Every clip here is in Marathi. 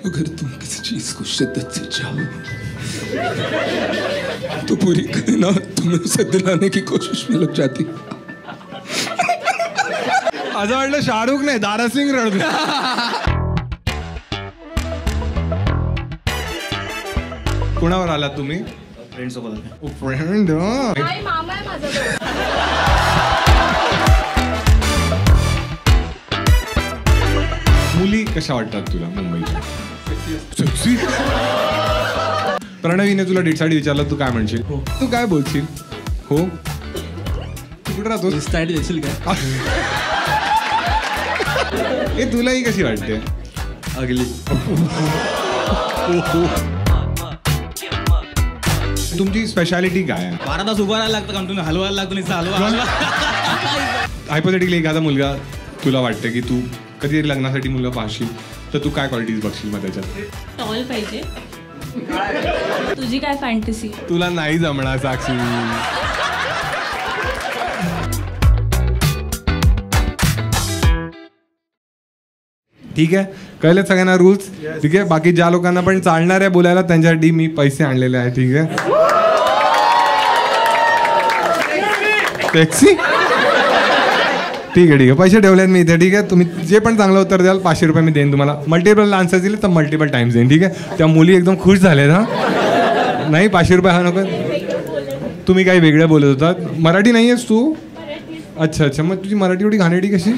अगर तुम किसी चीज को शिद्दत से चाहो तो पूरी कायनात तुम्हें उसे दिलाने की कोशिश में लग जाती. असं वाटलं शाहरुख नाही दारासिंग रडतो. कुणावर आलात तुम्ही? फ्रेंड सोबत. फ्रेंड. मामा आहे माझा. मुली कशा वाटतात तुला मुंबईच्या? सेक्सी. प्रणवीने तुला डेटसाठी विचारलं, तू काय म्हणशील? तू काय बोलशील? हो. तू कुठे राहतो? स्टाईल देशील काय? हे तुलाही कशी वाटते? अगली. तुमची स्पेशालिटी काय आहे? 12 तास उभं राहायला लागतं काम, तुम्ही हलवायला लागतो नुसतं हलवा. हायपोथेटिकली एखादा मुलगा तुला वाटतं की तू कधीतरी लग्नासाठी मुलगा पाहशील, तर तू काय क्वालिटीज बघशील मग त्याच्यात? टॉल पाहिजे. तुझी काय फॅन्टसी? तुला नाही जमणार साक्षी. ठीक आहे, कळले सगळ्यांना रूल्स? ठीक आहे, बाकी ज्या लोकांना पण चालणार आहे बोलायला त्यांच्यासाठी मी पैसे आणलेले आहे. ठीक आहे. टॅक्सी. ठीक आहे, पैसे ठेवलेत मी इथे. ठीक आहे, तुम्ही जे पण चांगलं उत्तर द्याल 500 रुपये मी देईन तुम्हाला. मल्टिपल आन्सर दिले तर मल्टिपल टाइम्स देईन. ठीक आहे, त्या मुली एकदम खुश झालेत. हा नाही 500 रुपये हा नको. तुम्ही काही वेगळं बोलत होतात. मराठी नाही आहेस तू? अच्छा अच्छा, मग तुझी मराठी एवढी घाणेरडी कशी?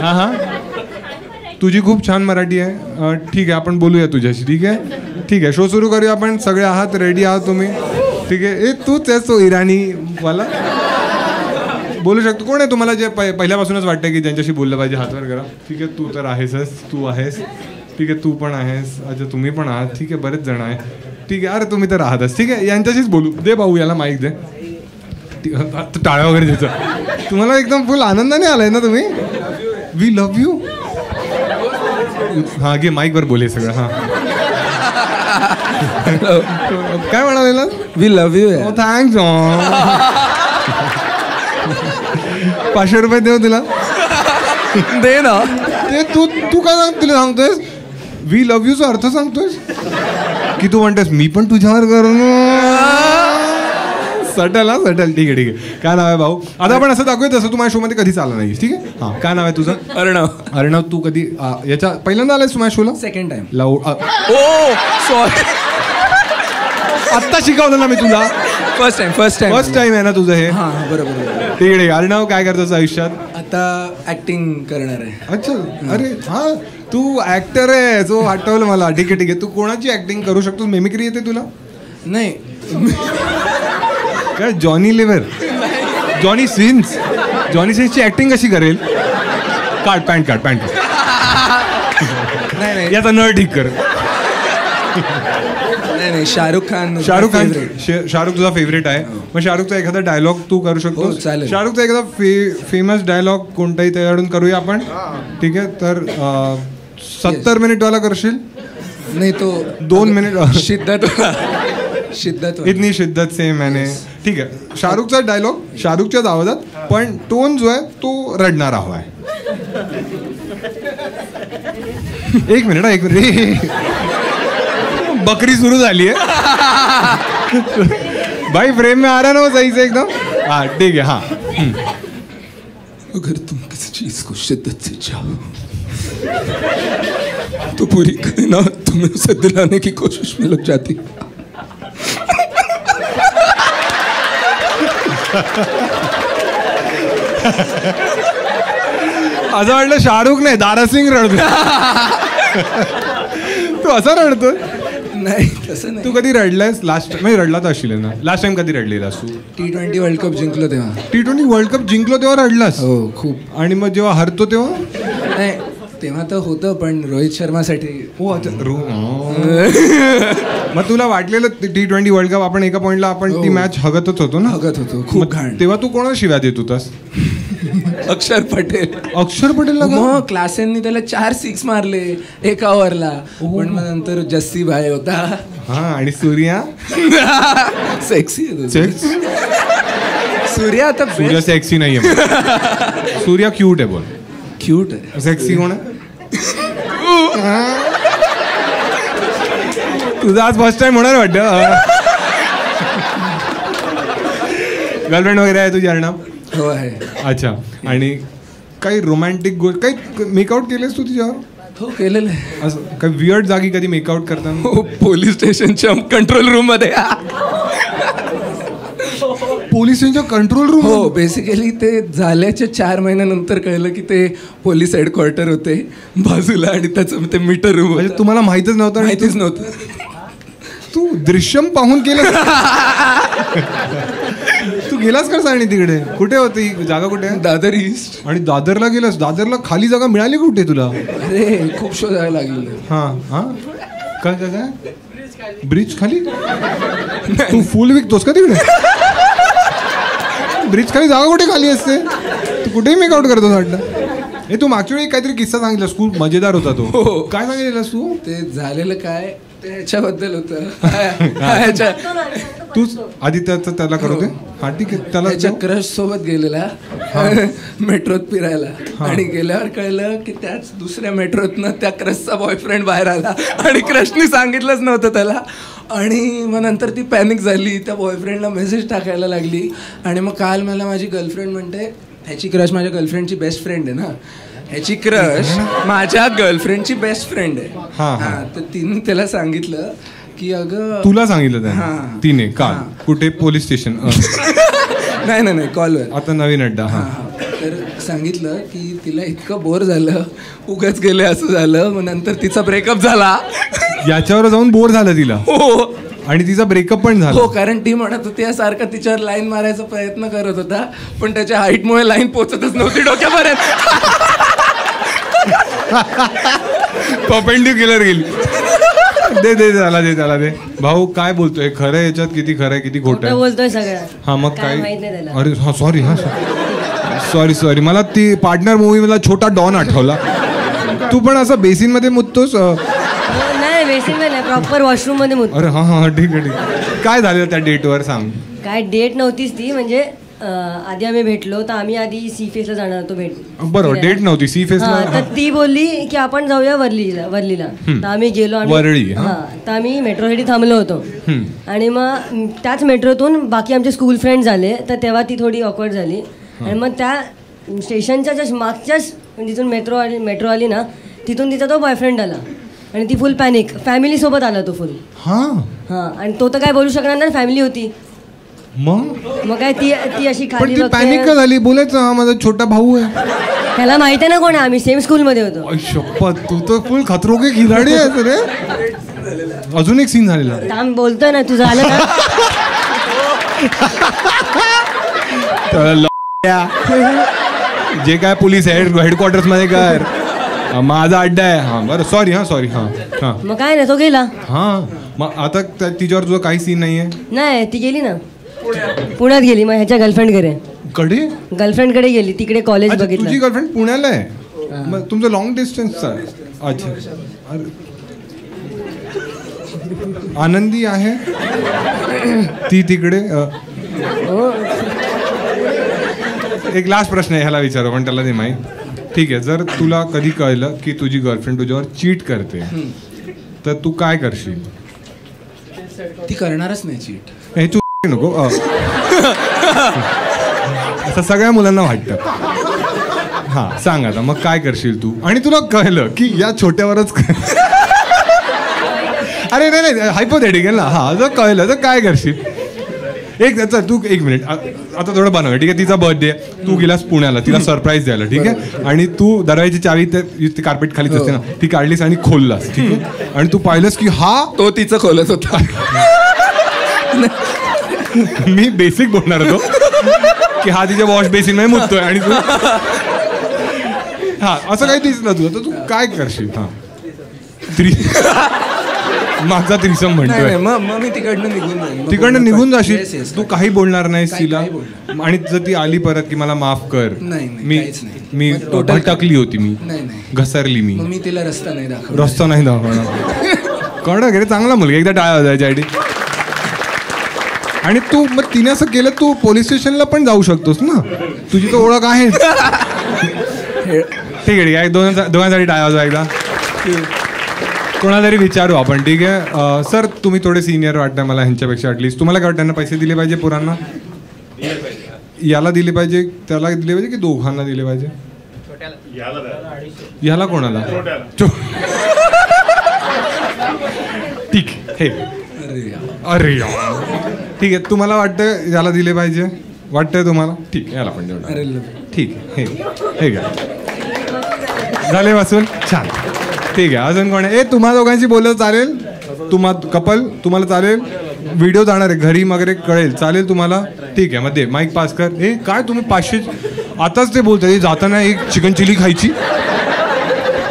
हां हां, तुझी खूप छान मराठी आहे. ठीक आहे, आपण बोलूया तुझ्याशी. ठीक आहे, ठीक आहे, शो सुरू करूया. आपण सगळे आहात, रेडी आहात तुम्ही? ठीक आहे. ए तूच आहेस तो इराणीवाला? बोलू शकतो. कोण आहे तुम्हाला जे पहिल्यापासूनच वाटतं की ज्यांच्याशी बोललं पाहिजे? हात वर करा. ठीक आहे, तू तर आहेसच. तू आहेस. ठीक आहे, तू पण आहेस. अच्छा, तुम्ही पण आहात. ठीक आहे, बरेच जण आहे. ठीक आहे, अरे तुम्ही तर आहातच. ठीक आहे, यांच्याशीच बोलू दे. भाऊ याला माईक दे. टाळ्या वगैरे द्यायचं. तुम्हाला एकदम फुल आनंदाने आलाय ना तुम्ही? We love you. हां घे, माईकवर बोले सगळं. हां काय म्हणाले? We love you. थँक्स. 500 रुपये देऊ तुला? दे ना. ते तू काय तुला सांगतोयस? वी लव्ह यूचा अर्थ सांगतोयस की तू म्हणतोस मी पण तुझ्यावर करून? सटल. हा सटल. ठीक आहे, ठीक आहे. काय नाव आहे भाऊ? आता आपण असं दाखवूया तसं तू माझ्या शो मध्ये कधी चालला नाहीस. ठीक आहे. हां, काय नाव आहे तुझं? अर्णव. अर्णव, तू कधी याच्या पहिल्यांदा आलायस तू माझ्या शोला? Second time. लावू. ओ सॉरी, आत्ता शिकवलं ना मी तुला. First time. फर्स्ट टाइम आहे ना तुझं हे? हां बरोबर. ठीक आहे. अर्णव काय करतोस आयुष्यात? आता ऍक्टिंग करणार आहे. अच्छा. अरे हां, तू ऍक्टर आहे. तो आठवलं मला. ठीक आहे, ठीक आहे. तू कोणाची ऍक्टिंग करू शकतो? मेमिक्री येते तुला? नाही. काय Johnny Lever? Johnny Sins? Johnny सिन्सची ऍक्टिंग कशी करेल? काढ पॅन्ट, काढ पॅन्ट. नाही याचा नळ ठीक कर. नाही शाहरुख खान. शाहरुख तुझा फेवरेट आहे. मग शाहरुखचा एखादा डायलॉग तू करू शकतो? चालेल. शाहरुखचा एखादा फेमस डायलॉग कोणताही त्याच्याकडून करूया आपण. ठीक आहे, तर 70 मिनिटवाला करशील? नाही, तो 2 मिनिट. शिद्दत. इतनी शिद्दत से मैंने. ठीक आहे, शाहरुखचा डायलॉग शाहरुखच्याच आवाजात, पण टोन जो आहे तो रडणारा हवा आहे. एक मिनिट. बकरी सुरू झाली आहे भाई. फ्रेम में आ रहा ना वो सही से एकदम. हाँ ठीक है. हाँ, अगर तुम किसी चीज को शिद्दत से चाहो तो पूरी कायनात तुम्हें उसे दिलाने की कोशिश में लग जाती. असं वाटलं शाहरुख नाही दारासिंग रडतो. तू असा रडतोय? नाही तसं नाही. तू कधी रडलायस लास्ट? म्हणजे रडला तर असशील ना. लास्ट टाइम कधी रडलेलास तू? T20 वर्ल्ड कप जिंकलो तेव्हा. T20 वर्ल्ड कप जिंकलो तेव्हा रडलास? हो खूप. आणि मग जेव्हा हरतो तेव्हा? नाही तेव्हा तर होतं, पण रोहित शर्मासाठी. हो अच्छा. मग तुला वाटलेलं T20 वर्ल्ड कप आपण एका पॉइंटला आपण ती मॅच हगतच होतो ना? हगत होतो खूप घाण. तेव्हा तू कोणाला शिव्या देत होतास? अक्षर पटेल. अक्षर पटेल? मग क्लासेननी त्याला 4 6 मारले एका ओव्हरला. पण मग नंतर जस्सी भाई होता. हा, आणि सूर्या सेक्सी. सूर्या आता सूर्या सेक्सी नाहीये. सूर्या क्यूट आहे बोल. क्यूट आहे. सेक्सी कोण आहे? तुझा आज फर्स्ट टाइम होणार वाटतं. गर्लफ्रेंड वगैरे आहे तुझी अर्णव? हो आहे. अच्छा. आणि काही रोमॅन्टिक गोष्ट काही मेकआउट केलेस तू तिच्यावर? हो केलेलं आहे. असं काही वियर्ड जागी कधी मेकआउट करताना? हो पोलीस स्टेशनच्या कंट्रोल रूम मध्ये. पोलीस स्टेशनच्या कंट्रोल रूम? हो बेसिकली ते झाल्याच्या 4 महिन्यानंतर कळलं की ते पोलीस हेडक्वार्टर होते बाजूला आणि त्याचं ते मीटर रूम. म्हणजे तुम्हाला माहितच नव्हतं? माहितीच नव्हतं. तू दृश्यम पाहून केलं? तू गेलास का आणि तिकडे? कुठे होती जागा? कुठे? दादर ईस्ट. आणि दादरला गेलास? दादरला खाली जागा मिळाली कुठे तुला? अरे खूप शोधायला लागलेलं. हां काय काय काय ब्रिज खाली? तू फुल विकतोस का तिकडे? ब्रिज खाली जागा कुठे खाली असते? तू कुठेही मेकआउट करतोस वाटलं. हे तू मागच्या वेळी काहीतरी किस्सा सांगितलास, खूप मजेदार होता तो. काय सांगितलेलास तू? ते झालेलं काय ते ह्याच्याबद्दल होतं. तूच आदित्याचं त्याला करत. हा ठीक आहे. त्याला त्याच्या क्रश सोबत गेलेला मेट्रोत फिरायला आणि गेल्यावर कळलं की त्याच दुसऱ्या मेट्रोतनं त्या क्रशचा बॉयफ्रेंड बाहेर आला आणि क्रशनी सांगितलंच नव्हतं त्याला. आणि मग नंतर ती पॅनिक झाली, त्या बॉयफ्रेंडला मेसेज टाकायला लागली. आणि मग काल मला माझी गर्लफ्रेंड म्हणते ह्याची क्रश माझ्या गर्लफ्रेंडची बेस्ट फ्रेंड आहे ना, ह्याची क्रश माझ्या गर्लफ्रेंडची बेस्ट फ्रेंड आहे. हां तर तिने त्याला सांगितलं की अगं. तुला सांगितलं त्याने? तिने काल कुठे? Police station? नाही कॉलवर. आता नवीन अड्डा. हां तर सांगितलं की तिला इतकं बोर झालं, उगाच गेले असं झालं. मग नंतर तिचा ब्रेकअप झाला. याच्यावर जाऊन बोर झालं तिला? हो. आणि तिचा ब्रेकअप पण झाला? हो कारण ती म्हणत होती सारखा तिच्यावर लाईन मारायचा प्रयत्न करत होता पण त्याच्या हाईटमुळे लाईन पोचतच नव्हती डोक्यापर्यंत. परपेंडिक्युलर गेली. दे त्याला दे. भाऊ काय बोलतोय? खरं याच्यात किती खरं आहे किती खोटं आहे? बोलतोय सगळं. हा मग काय? अरे हा सॉरी मला ती पार्टनर मूवी मला छोटा डॉन आठवला. तू पण असं बेसिन मध्ये मुततोस? नाही बेसिन मध्ये नाही, प्रॉपर वॉशरूम मध्ये मुत. अरे हा ठीक आहे. काय झालं त्या डेटवर सांग. काय डेट नव्हतीच ती, म्हणजे आधी आम्ही भेटलो तर आम्ही आधी सी फेसला जाणार होतो भेट. बरोबर डेट नव्हती सी फेसला. तर ती बोलली की आपण जाऊया वरलीला. तर आम्ही गेलो. वरळी. तर आम्ही मेट्रोसाठी थांबलो होतो आणि मग त्याच मेट्रोतून बाकी आमचे स्कूल फ्रेंड झाले. तर तेव्हा ती थोडी ऑकवर्ड झाली आणि मग त्या स्टेशनच्या जस्ट मागच्याच जिथून मेट्रो आली ना तिथून तिचा तो बॉयफ्रेंड आला आणि ती फुल पॅनिक. फॅमिली सोबत आला तो फुल. हां आणि तो तर काय बोलू शकणार नाही, फॅमिली होती. मग काय ती अशी खाली बघते. पॅनिक का झाली? बोलायचं हा माझा छोटा भाऊ आहे. त्याला माहिती आहे ना कोण आहे, आम्ही सेम स्कूल मध्ये होतो. शपथ तू तर फुल खतरो के खिलाडी आहे रे. अजून एक सीन झालेला. थांब बोलतोय ना तुझं आलं ना. जे काय पोलीस हेडक्वार्टर्स मध्ये कर माझा अड्डा आहे. हा बरं सॉरी. मग काय नाही तो गेला. मग आता तिच्यावर तुझं काही सीन नाहीये? नाही ती गेली ना, पुण्यात गेली. मग ह्याच्या गर्लफ्रेंड कडे गेली. तिकडे कॉलेज बघितलं. तुझी गर्लफ्रेंड पुण्याला आहे? मग तुमचं लॉंग डिस्टन्सचा? अच्छा. आनंदी आहे ती तिकडे? एक लास्ट प्रश्न आहे ह्याला विचारू पण त्याला नाही माहीत. ठीक आहे. जर तुला कधी कळलं की तुझी गर्लफ्रेंड तुझ्यावर चीट करते तर तू काय करशील? ती करणारच नाही चीट. हे तू नको असं सगळ्या मुलांना वाटतं. हा सांग आता मग काय करशील तू? आणि तुला कळलं की या छोट्यावरच अरे नाही हायपोथेटिकल ना. हा जर कळलं तर काय करशील? तू एक मिनिट आता थोडं बनव. ठीक आहे. तिचा बर्थडे तू गेलास पुण्याला तिला सरप्राईज द्यायला. ठीक आहे. आणि तू दरवाजाची चावी ती कार्पेट खालीच असते ना ती काढलीस आणि खोललास. ठीक आहे. आणि तू पाहिलंस की हा तो तिचं खोलत होता. मी बेसिक बोलणार होतो की हा तिच्या वॉश बेसिन मध्ये मुततोय आणि तू हा असं काही दिसलं तुझं तर तू काय करशील? हा माझा त्रिसम म्हणतोय. मग मी तिकडनं निघून जाशील. तू काही बोलणार नाहीस तिला? आणि जर ती आली परत की मला माफ कर मी भटकली होती मी घसरली मी तिला रस्ता नाही दाखवणार. कळलं गेले चांगला मुलगा एकदा टाळा जायच्यासाठी. आणि तू मग तिने असं केलं तू पोलीस स्टेशनला पण जाऊ शकतोस ना, तुझी तर ओळख आहे. ठीक आहे दोघांसाठी टाळ्या वाजवा एकदा. कोणाला तरी विचारू आपण. ठीक आहे सर, तुम्ही थोडे सिनियर वाटतं मला ह्यांच्यापेक्षा. ॲटलीस्ट तुम्हाला काय वाटतं, त्यांना पैसे दिले पाहिजे पोरांना? याला दिले पाहिजे, त्याला दिले पाहिजे की दोघांना दिले पाहिजे? याला कोणाला? ठीक आहे. अरे ठीक आहे, तुम्हाला वाटतं याला दिले पाहिजे? वाटतंय तुम्हाला? ठीक आहे, याला पण देऊ. ठीक आहे, हे घ्या. झाले वाचून? छान. ठीक आहे, अजून कोण आहे? ए, तुम्हा दोघांशी बोललं चालेल? कपल तुम्हाला चालेल? व्हिडिओ जाणार आहे घरी वगैरे, कळेल? चालेल तुम्हाला? ठीक आहे, मग दे माईक पास कर. ए काय तुम्ही 500 आताच ते बोलतात, जाताना एक चिकन चिली खायची,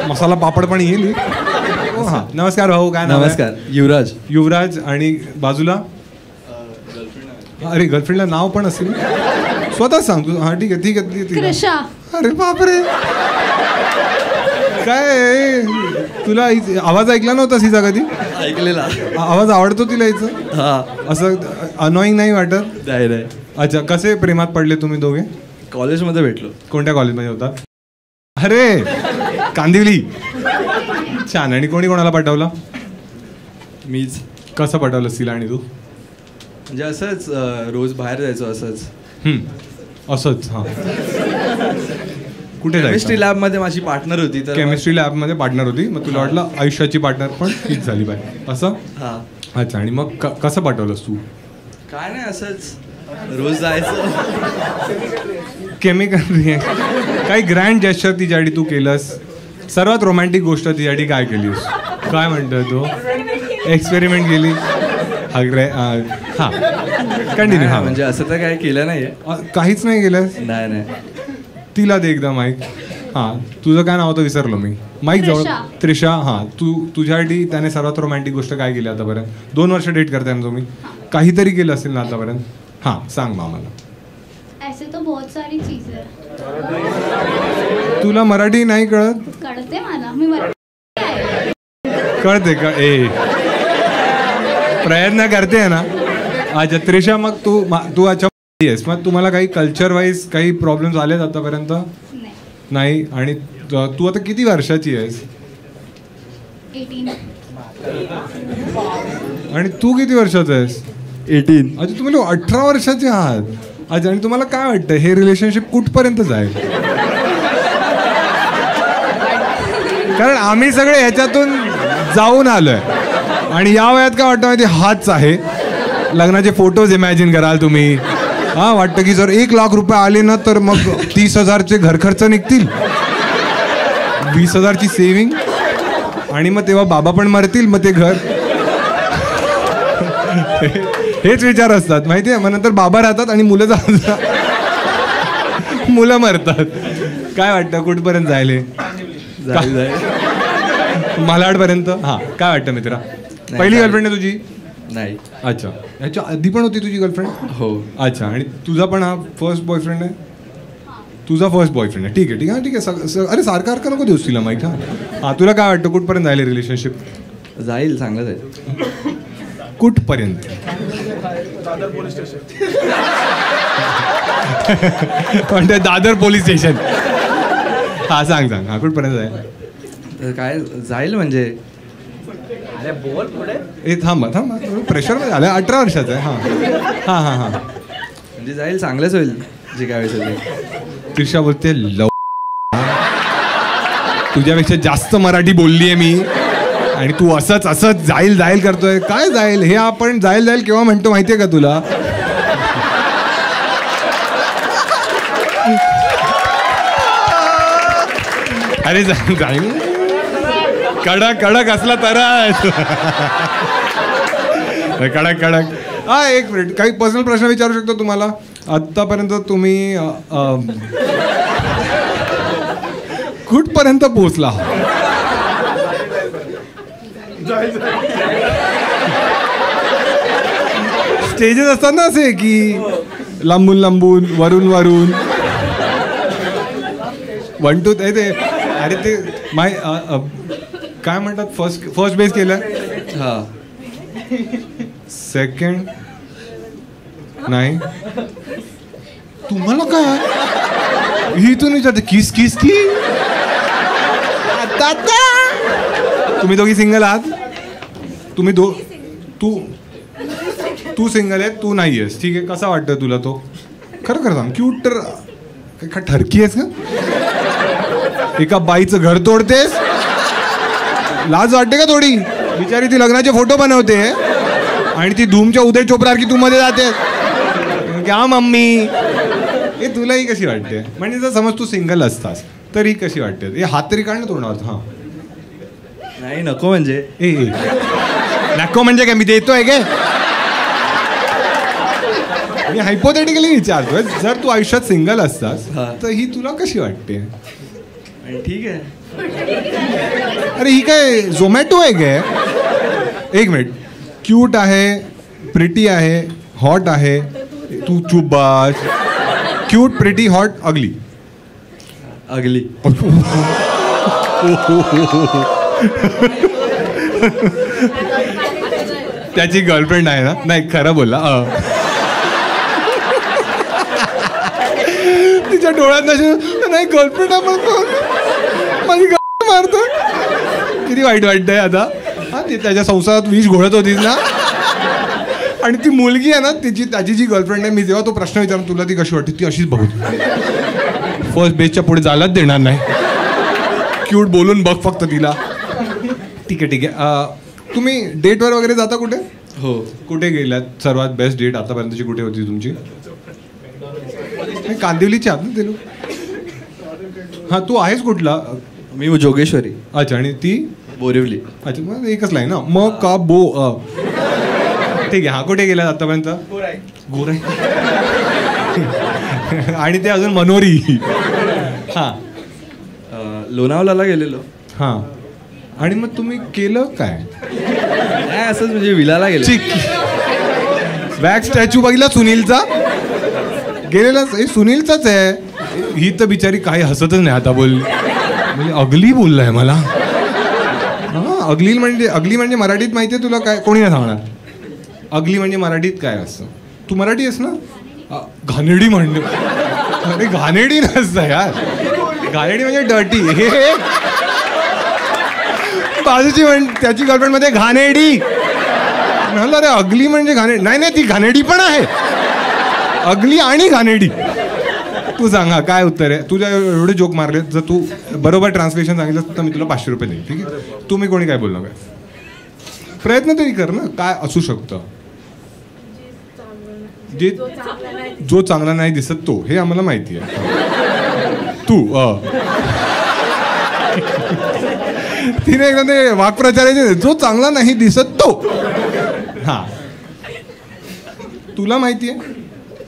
मसाला पापड पण येईल. हां, नमस्कार भाऊ, काय नाव? नमस्कार, युवराज. युवराज. आणि बाजूला? अरे गर्लफ्रेंडला नाव पण असेल, स्वतः सांग तू. हां ठीक आहे ठीक आहे ठीक आहे. अरे बापरे, काय तुला आवाज ऐकला नव्हता हिचा कधी? ऐकलेला. आवाज आवडतो तिला हिचा? हा. असं अनोईंग नाही वाटत? नाही नाही. अच्छा, कसे प्रेमात पडले तुम्ही दोघे? कॉलेजमध्ये भेटलो. कोणत्या कॉलेजमध्ये होता? अरे कांदिवली. छान. आणि कोणी कोणाला पाठवलं? मीच. कसं पाठवलंस तिला? आणि तू? म्हणजे असंच रोज बाहेर जायचो असंच. असंच. हां, कुठे केमिस्ट्री जायचं? लॅबमध्ये माझी पार्टनर होती, तर केमिस्ट्री लॅबमध्ये पार्टनर होती, मग तुला वाटलं आयुष्याची पार्टनर पण हीच झाली पाहिजे असं? हा. अच्छा, आणि मग कसं पाठवलंस तू? काय नाही, असंच रोज जायचं. केमिकल काही ग्रँड जेस्चर तिच्यासाठी तू केलंस? सर्वात रोमॅन्टिक गोष्ट तिच्यासाठी काय केलीस? काय म्हणतोय तू? एक्सपेरिमेंट केली? हां, कंटिन्यू. हां, म्हणजे असं तर काय केलं नाहीये. काहीच नाही केलंस? नाही नाही. तिला दे एकदा माईक. हां, तुझं काय नाव होतं विसरलो मी. माईक जवळ. त्रिशा. हां, तुझ्यासाठी त्याने सर्वात रोमॅन्टिक गोष्ट काय केली आतापर्यंत? 2 वर्ष डेट करताय ना तुम्ही, काहीतरी केलं असेल ना आतापर्यंत? हां, सांग मामाला. ऐसे तो बहुत सारी चीजें हैं. तुला मराठी नाही कळत? कळते मला, मी मराठी आहे. कळते का? ए, प्रयत्न करते ना. अच्छा त्रिशा, मग तू अच्छा येस, मग तुम्हाला काही कल्चर वाईज काही प्रॉब्लेम्स आलेत आतापर्यंत? नाही. आणि तू आता किती वर्षाची आहेस? 18. आणि तू किती वर्षाचा आहेस? 18. अच्छा, तुम्ही लोक 18 वर्षाचे आहात. अच्छा, आणि तुम्हाला काय वाटतं हे रिलेशनशिप कुठपर्यंत जाईल? कारण आम्ही सगळे ह्याच्यातून जाऊन आलोय, आणि या वयात काय वाटतं माहिती, हाच आहे. लग्नाचे फोटोज इमॅजिन कराल तुम्ही. हां, वाटतं की जर 1 लाख रुपये आले ना तर मग 30,000चे घर खर्च निघतील, 20,000ची सेविंग, आणि मग तेव्हा बाबा पण मरतील, मग ते घर. हेच विचार असतात माहिती आहे. मग नंतर बाबा राहतात आणि मुलं मुलं मरतात. काय वाटतं कुठपर्यंत जायले? मालाडपर्यंत. हां, काय वाटतं मित्रा? पहिली गर्लफ्रेंड आहे तुझी? नाही. अच्छा, ह्याच्या आधी पण होती तुझी गर्लफ्रेंड? हो. अच्छा, आणि तुझा पण हा फर्स्ट बॉयफ्रेंड आहे? तुझा फर्स्ट बॉयफ्रेंड आहे. ठीक आहे ठीक आहे ठीक आहे. अरे सारखं नको देऊस तिला माहीत. हां, तुला काय वाटतं कुठपर्यंत जायले रिलेशनशिप? जाईल, चांगलं जाईल. कुठपर्यंत? म्हणते दादर पोलीस स्टेशन. हां, सांग. हां, कुठपर्यंत जाईल? तर काय जाईल म्हणजे. ए थांबा प्रेशरमध्ये आलं. 18 वर्षाचं आहे. हां. म्हणजे जाईल, चांगलंच होईल जे काय होईल. त्रिशा बोलते तुझ्यापेक्षा जास्त मराठी बोलली आहे मी, आणि तू असंच जाईल करतोय. काय जाईल? हे आपण जाईल केव्हा म्हणतो माहितीये का तुला? अरे जाईल कडक असला तरच. कडक. हा, एक मिनिट, काही पर्सनल प्रश्न विचारू शकतो तुम्हाला? आतापर्यंत तुम्ही कुठपर्यंत पोहोचला? स्टेजेस असतात ना असे की लांबून वरून 1 2 ते. अरे ते काय म्हणतात, फर्स्ट बेस केलं? हां. सेकंड नाही. तुम्हाला काय ही तू विचारते किस तुम्ही दोघी सिंगल आहात? तुम्ही तू सिंगल आहे, तू नाही आहेस, ठीक आहे. कसा वाटतं तुला तो? खरं खरं सांग. क्यूट तर का ठरकी आहेस का? एका बाईचं घर तोडतेस? लाज वाटते का थोडी? बिचारी ती लग्नाचे फोटो बनवते आणि ती धूमच्या उदय चोपडासारखी तू मध्ये जाते. क्या मम्मी? हे तुलाही कशी वाटते? म्हणजे जर समज तू सिंगल असतास तर ही कशी वाटते? हे हात तरी काढ ना तोंडावर. हां नाही नको म्हणजे. ए नको म्हणजे काय? मी देतोय काय? मी हायपोथेटिकली विचारतोय, जर तू आयुष्यात सिंगल असतास तर ही तुला कशी वाटते? ठीक आहे. अरे ही काय झोमॅटो आहे काय? एक मिनिट. क्यूट आहे, प्रिटी आहे, हॉट आहे, तू चुप बस. क्यूट, प्रिटी, हॉट, अगली. अगली. त्याची गर्लफ्रेंड आहे ना? नाही खरं बोलला. तिच्या डोळ्यात नाही गर्लफ्रेंड आहे म्हणतो, माझी मारतो. किती वाईट वाटतंय आता. हा ती त्याच्या संसारात विष घोळत होतीस ना, आणि ती मुलगी आहे ना त्याची जी गर्लफ्रेंड आहे, मी जेव्हा तो प्रश्न विचारतो तुला ती कशी वाटते, ती अशीच बघू. फर्स्ट बेसच्या पुढे जायलाच देणार नाही. क्यूट बोलून बघ फक्त तिला. ठीक आहे ठीक आहे. तुम्ही डेटवर वगैरे जाता कुठे? हो. कुठे गेल्यात? सर्वात बेस्ट डेट आतापर्यंतची कुठे होती तुमची? कांदिवलीची आहात ना ते लोक? हां तू आहेस कुठला? मी जोगेश्वरी. अच्छा. आणि ती? बोरिवली. अच्छा मग एकच लाईन ना. मग का बो ठीक आहे. हा कुठे गेला आतापर्यंत? गोराई. आणि ते अजून मनोरी. हां लोणावळ्याला गेलेलो. हां. आणि मग तुम्ही केलं काय? नाही असंच म्हणजे विलाला गेलो. बॅक स्टॅच्यू बघितला सुनीलचा? गेलेला सुनीलचाच आहे. ही तर बिचारी काही हसतच नाही आता. म्हणजे अगली बोललाय मला. हां अगली म्हणजे मराठीत माहिती आहे तुला काय? कोणी नाही सांगणार. अगली म्हणजे मराठीत काय असतं? तू मराठी आहेस ना? घाणेरडी म्हणणे. अरे घाणेरडी नसतं यार. घाणेरडी म्हणजे डर्टी. हे बाजूची त्याची गर्लफ्रेंड मध्ये घाणेरडी म्हणलं. अरे अगली म्हणजे घाणेरडी नाही, ती घाणेरडी पण आहे. अगली आणि घाणेरडी. तू सांगा काय उत्तर आहे? तुझ्या एवढे जोक मारले, जर तू बरोबर ट्रान्सलेशन सांगितलं तर मी तुला 500 रुपये देईन. ठीक आहे. तुम्ही कोणी काय बोलणार काय? प्रयत्न तरी कर ना. काय असू शकतं? जो चांगला नाही दिसत तो, हे आम्हाला माहिती आहे. तू तिने एकदा ते वाक्प्रचाराचे, जो चांगला नाही दिसत तो. हा तुला माहिती आहे?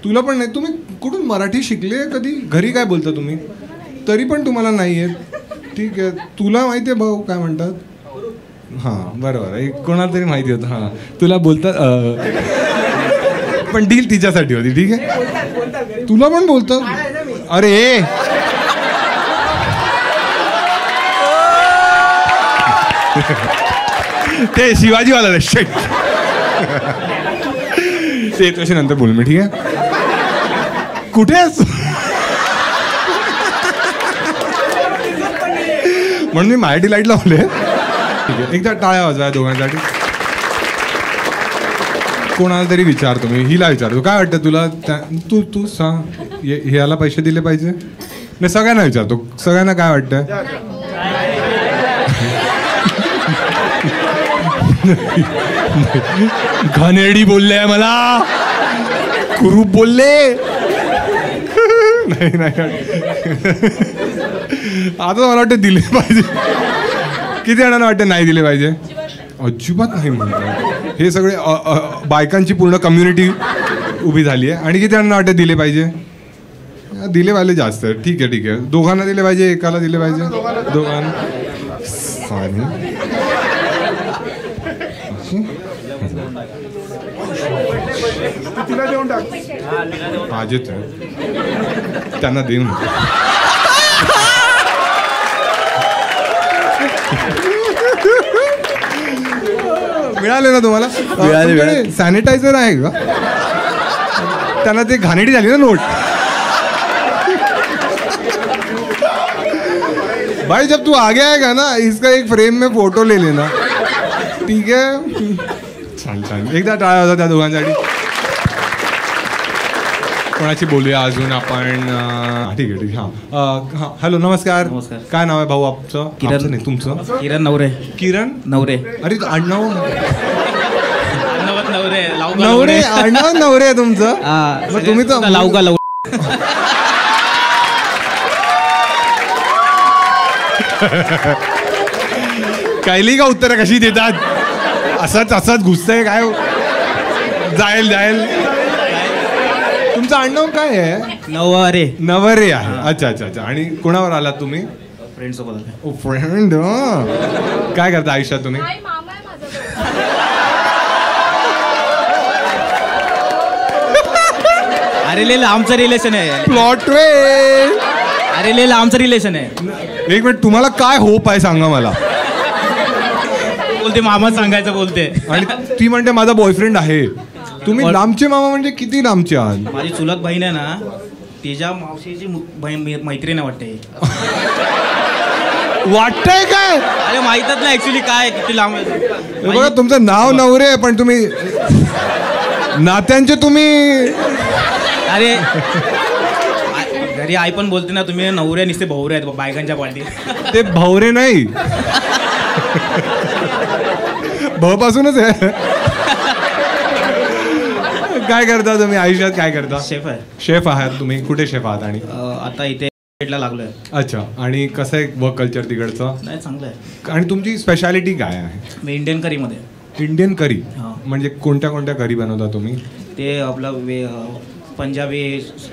तुला पण नाही. तुम्ही कुठून मराठी शिकले कधी? घरी काय बोलता तुम्ही? तरी पण तुम्हाला नाही येत. ठीक आहे. तुला माहिती आहे भाऊ काय म्हणतात? हां बरोबर आहे. कोणाला तरी माहिती होतं. हां तुला बोलतात, पण डील तिच्यासाठी होती. ठीक आहे. तुला पण बोलतात. अरे ते शिवाजीवाला शेट. ते तुझ्या नंतर बोल मी. ठीक आहे. कुठे आहेस? म्हणून मी मराठी लाईट लावले. ठीक आहे. एकदा टाळ्या वाजवा दोघांसाठी. कोणाला तरी विचारतो मी. हिला विचारतो काय वाटतं तुला? तू सांग. ह्याला पैसे दिले पाहिजे? नाही सगळ्यांना विचारतो. सगळ्यांना काय वाटतं? घाणेरडी बोलले मला. कुरूप बोलले. नाही आता मला वाटतं दिले पाहिजे. किती जणांना वाटतं नाही दिले पाहिजे? अजिबात नाही म्हणतात. हे सगळे बायकांची पूर्ण कम्युनिटी उभी झाली आहे. आणि किती जणांना वाटतं दिले पाहिजे? दिले पाहिजे जास्त. ठीक आहे. दोघांना दिले पाहिजे, एकाला दिले पाहिजे, दोघांना. माझेच त्यांना देऊन मिळाले ना तुम्हाला? मिळाले. सॅनिटायझर आहे का? त्यांना ते घाणेरडी झाली ना नोट. भाई जब तू आगे आएगा ना इसका एक फ्रेम में फोटो ले लेना, ठीक आहे. छान छान, एकदा टाळ्या होता त्या दोघांसाठी. कोणाची बोलूया अजून आपण? ठीक आहे ठीक आहे. हां हॅलो नमस्कार. नमस्कार. काय नाव आहे भाऊ आपचं? किरण. नाही तुमचं? किरण नवरे. किरण नवरे. अरे आडनाव नवरे नवरे आडनाव नवरे आहे तुमचं? मग तुम्ही तर लावू का लावू. कायली का उत्तर कशी देतात? असंच असंच घुसतंय काय? जायल जायल. तुमचं आडनाव काय आहे? नवरे. नवरे आहे. अच्छा अच्छा अच्छा. आणि कोणावर आलात तुम्ही? फ्रेंड सोबत. ओ फ्रेंड. काय करता आयुष्यात तुम्ही? मामा आहे माझा. अरे लय लांबचं रिलेशन आहे. प्लॉट वे. अरे लय लांबचं रिलेशन आहे. एक मिनिट, तुम्हाला काय होप आहे सांगा मला. बोलते मामा सांगायचं बोलते. आणि ती म्हणते माझा बॉयफ्रेंड आहे. तुम्ही लांबचे मामा म्हणजे किती लांबचे आहात? माझी चुलत बहीण आहे ना, तिच्या मावशीची मैत्रीण आहे वाटते. वाटतंय काय? अरे माहीतच नाही ऍक्च्युली काय किती लांब आहे. हे बघा तुमचं नाव नवरे आहे पण तुम्ही नात्यांचे तुम्ही. अरे घरी आई पण बोलते ना, तुम्ही नवरे नुसते भवरे आहेत बायकांच्या पार्टी. ते भवरे नाही, भ पासूनच आहे. काय करता तुम्ही आयुष्यात? काय करता? शेफ आहे. शेफ आहात तुम्ही? कुठे शेफ आहात? आणि आता इथे ला लागलोय. अच्छा. आणि कसं आहे वर्क कल्चर तिकडचं? नाही चांगलं आहे. आणि तुमची स्पेशालिटी काय आहे? मी इंडियन करीमध्ये. इंडियन करी हा. म्हणजे कोणत्या कोणत्या करी बनवता तुम्ही? ते आपलं पंजाबी,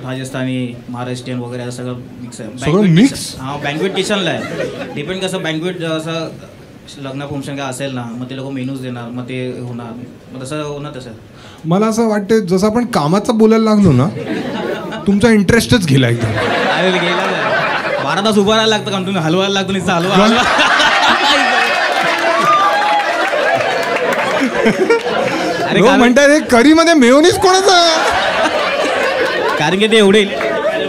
राजस्थानी, महाराष्ट्रीयन वगैरे असं सगळं मिक्स आहे. सगळं mix? हां बँक्वेट किचनला आहे. डिपेंड कसं बँक्वेट असं लग्न फंक्शन काय असेल ना, मग ते लोक मेनूज देणार, मग ते होणार, मग तसं होणार. तसं मला असं वाटतं जसं आपण कामाचं बोलायला लागलो ना तुमचा इंटरेस्टच गेला एकदम. अरे गेला 12 तास उभं राहायला लागतं, कंटिन्यू हलवायला लागतो. नुसतं हलवा. अरे म्हणतात हे करीमध्ये मेयोनीज कोणाचं? कारण की ते एवढे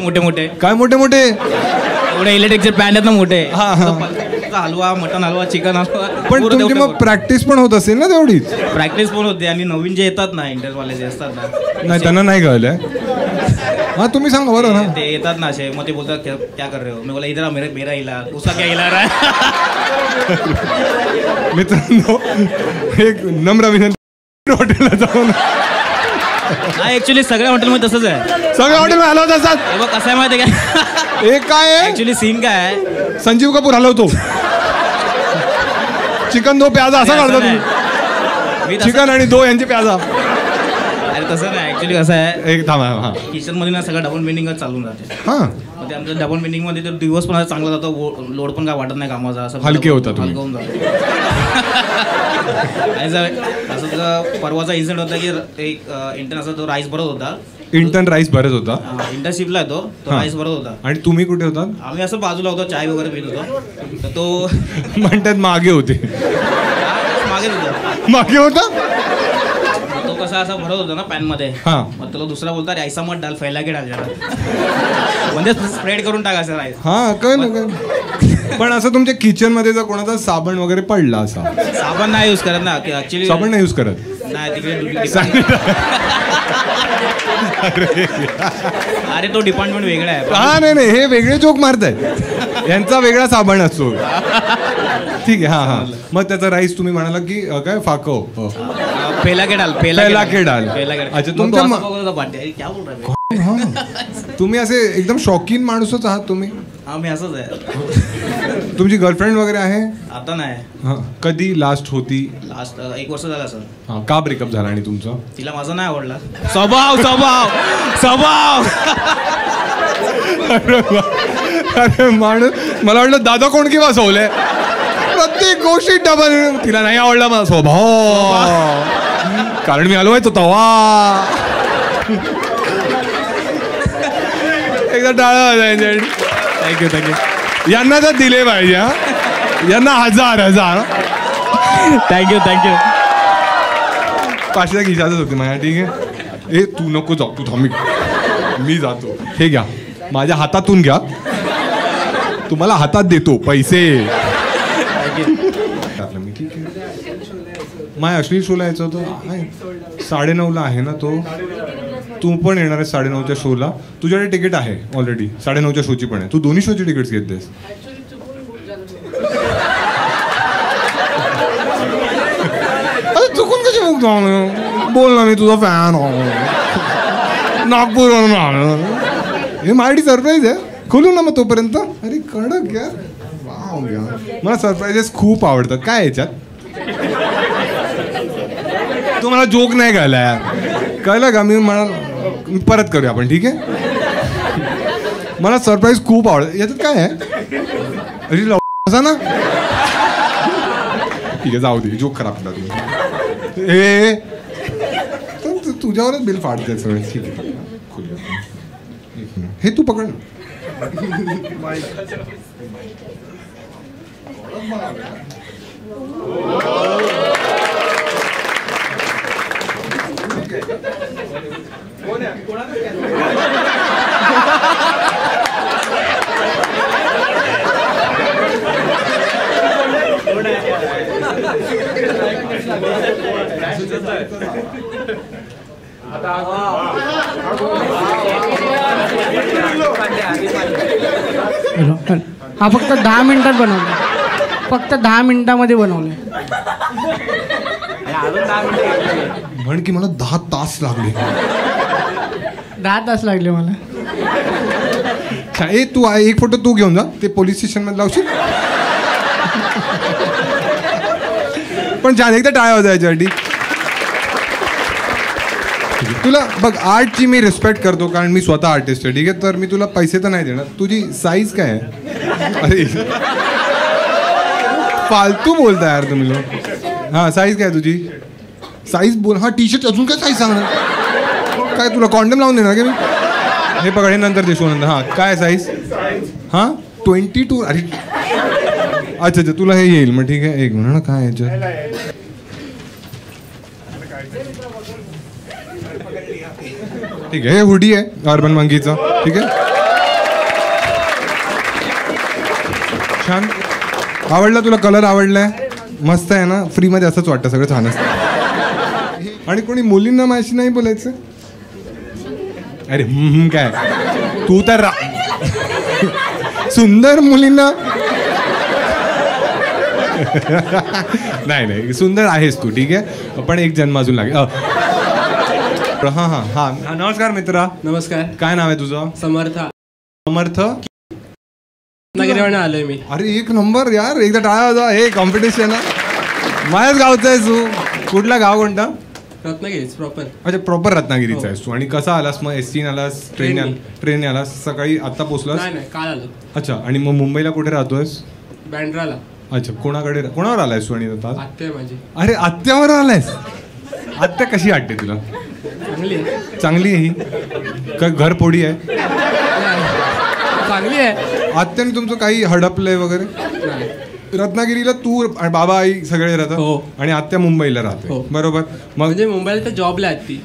मोठे मोठे. काय मोठे मोठे? एवढे इलेक्ट्रिकचे पॅन आहेत ना मोठे. हलवा, मटन हलवा, चिकन हलवा. पण तुमची मग प्रॅक्टिस पण होत असेल ना तेवढीच? प्रॅक्टिस पण होते. आणि नवीन जे येतात ना इंटरवाले जे असतात ना, नाही त्यांना नाही कळलंय. हाँ तुम्ही सांगा बरं ना. ते येतात ना असे, मग ते बोलतात क्या कर रहे हो? मी बोला इधर मेरा इला उसका क्या इला रहा है. मित्रांनो एक नम्र विनंती, हॉटेलला जाऊन. हा ऍक्च्युली सगळ्या हॉटेलमध्ये तसंच आहे. सगळ्या हॉटेल हलवत असतात. हे बघ कसं आहे माहिती आहे काय? एक काय आहे ऍक्च्युली सीन काय आहे, संजीव कपूर हलवतो. चिकन दो प्याजा असा काढता तुम्ही. मी चिकन आणि दो यांची प्याजा. अरे तसं नाही. ऍक्च्युली कसं आहे, एक थांबा. हा किचन मध्ये ना सगळं डबल मिनिंगच चालून जाते. हा मग ते आमचं डबल मिनिंग मध्ये तर दिवस पण चांगला जातो, लोड पण काय वाटत नाही कामाचा. असं हलके होता तुम्ही. हलकं होऊन जातो. आणि असं तर परवाचा इन्सिडेंट होता की एक इंटर्न तो राईस भरत होता. इंटर्न राईस भरत होता. इंटर्नशिपला आहे तो राईस भरत होता. आणि तुम्ही कुठे होतात? आम्ही असं बाजूला होतो, चाय वगैरे पित होतो. तर तो म्हणतात मागे होते. मागे होता. मागे होता. तो कसा असा भरत होता ना पॅन मध्ये. मग तुला दुसरा बोलता रे ऐसा मत डाल, फैला के डाल जरा. म्हणजे स्प्रेड करून टाकायचं राईस. हा कळलं. पण असं तुमच्या किचन मध्ये जर कोणाचा साबण वगैरे पडला असा? साबण नाही यूज करत ना ऍक्च्युली. साबण नाही यूज करत? नाही तिकडे. अरे तो डिपार्टमेंट वेगळा आहे. हा नाही हे वेगळे जोक मारतायत. यांचा वेगळा साबण असतो. ठीक आहे. हा हा. मग त्याचा राईस तुम्ही म्हणाला की काय फाकव? पेला के डाल. पेला के डाल. अच्छा तुमच्या तुम्ही असे एकदम शौकीन माणूसच आहात तुम्ही. हा मी असंच आहे. तुमची गर्लफ्रेंड वगैरे आहे? आता नाही. हा कधी लास्ट होती? लास्ट 1 वर्ष झाला सर. हा का ब्रेकअप झाला? आणि तुमचं? तिला माझा नाही आवडला. स्वभाव स्वभाव स्वभाव. अरे माणूस मला वाटलं दादा कोण किंवा सोवले प्रत्येक गोष्टी डबल. तिला नाही आवडला माझा स्वभाव, कारण मी हलवायचो तवा. एकदा टाळा. Thank you thank you. यांना तर दिले पाहिजे. हा यांना 1000 थँक्यू थँक्यू. 500 खिशातच होते माझ्या. ठीक आहे. ए तू नको जाऊ, तू थांब, मी जातो. हे घ्या माझ्या हातातून घ्या. तुम्हाला हातात देतो पैसे. माय अश्लील शोला यायचं होतं 9:30ला आहे ना तो. तू पण येणार आहे 9:30च्या शोला. तुझ्याकडे तिकीट आहे ऑलरेडी 9:30च्या शोची पण आहे. तू दोन्ही शोची तिकीट्स घेतेस. चुकून कशी बोल ना मी तुझा फॅन नागपूरवरून आलो. हे माझी सरप्राईज आहे. खोलू ना मग तोपर्यंत. अरे कडक यार. वाव यार. मला सरप्राईजेस खूप आवडतात. काय याच्यात तू मला जोक नाही कळला यार. कळलं का? मी परत करूया आपण ठीक आहे. मला सरप्राईज खूप आवडतं. याच्यात काय आहे? अरे असा ना ठीक आहे जाऊ दे. जोक खराब केला तुम्ही. तुझ्यावरच बिल फाडते सगळे. ठीक आहे हे तू पकड. हा फक्त 10 मिनिटात बनवला. फक्त 10 मिनिटामध्ये बनवले. म्हण की मला 10 तास लागले. 10 तास लागले मला. ए तू एक फोटो तू घेऊन जा. ते पोलीस स्टेशन मध्ये लावशील. पण छान एकदा टाळ्या होत्या याच्यासाठी. तुला बघ आर्टची मी रिस्पेक्ट करतो कारण मी स्वतः आर्टिस्ट आहे ठीक आहे. तर मी तुला पैसे तर नाही देणार. तुझी साईज काय आहे? अरे फालतू बोलता यार तुम्ही लोक. हां साईज काय आहे तुझी? साईज बोल. हां टी शर्ट अजून काय साईज सांगणार? काय तुला कॉन्डम लावून देणार का मी? हे पकड हे नंतर देशो नंतर. हां काय साईज? हां 22. अरे अच्छा अच्छा तुला हे येईल मग ठीक आहे. एक मिनिट ना काय याच्यात ठीक आहे. हे हुडी आहे अर्बन मंकीचं ठीक आहे. छान आवडला तुला? कलर आवडलाय? मस्त आहे ना. फ्रीमध्ये असंच वाटतं सगळं छान असतं. आणि कोणी मुलींना माझी नाही बोलायचं. अरे काय तू तर सुंदर मुलींना नाही नाही सुंदर आहेस तू ठीक आहे. पण एक जन्म अजून लागेल. हां हां हां नमस्कार मित्रा. नमस्कार. काय नाव आहे तुझं? समर्थ. समर्थ रत्नागिरीवरून आलोय मी. अरे एक नंबर यार. एकदा टाळा होता. हे कॉम्पिटिशन आहे. माझ्याच गावचा आहेस तू. कुठला गाव कोणता? रत्नागिरीच प्रॉपर. अच्छा प्रॉपर रत्नागिरीचा आहेस तू. आणि कसा आलास मग? एसटी आलास? ट्रेन आलास? सकाळी आता पोचलास? नाही काल आलो. अच्छा आणि मग मुंबईला कुठे राहतोयस? बँड्राला. अच्छा कोणावर आलायस तू? आणि आता आत्या माझी. अरे आत्यावर आलायस? आत्या कशी वाटते तुला? चांगली आहे. चांगली आहे ही का? घरफोडी आहे? चांगली आहे. आत्याने तुमचं काही हडपलंय वगैरे? रत्नागिरीला तू बाबा आई सगळे राहतात आणि आत्या मुंबईला राहते बरोबर. मग म्हणजे मुंबईला तर जॉबला आहेत ती.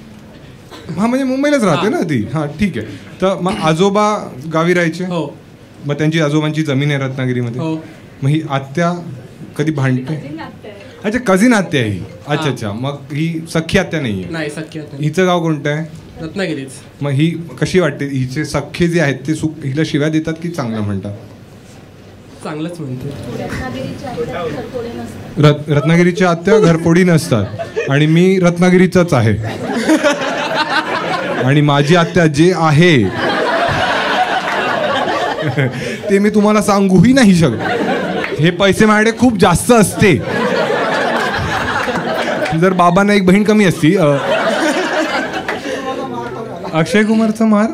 हा म्हणजे मुंबईलाच राहते ना ती. हा ठीक आहे. तर मग आजोबा गावी राहायचे? हो. मग त्यांची आजोबांची जमीन आहे रत्नागिरीमध्ये? हो. मग ही आत्या कधी भांडते? अच्छा कझिन आत्या आहे ही. अच्छा अच्छा मग ही सख्खी आत्या नाहीये? नाही सख्खी आत्या. हिचं गाव कोणतं आहे? रत्नागिरीच. मग ही कशी वाटते? हिचे सख्खे जे आहेत ते हिला शिव्या देतात की चांगलं म्हणतात? चांगलंच म्हणते. रत्नागिरीच्या आत्या घरफोडी नसतात. आणि मी रत्नागिरीचाच आहे. आणि माझी आत्या जे आहे ते मी तुम्हाला सांगूही नाही शकत. हे पैसे माझ्याकडे खूप जास्त असते. जर बाबांना एक बहीण कमी असती. अक्षय कुमारचा मार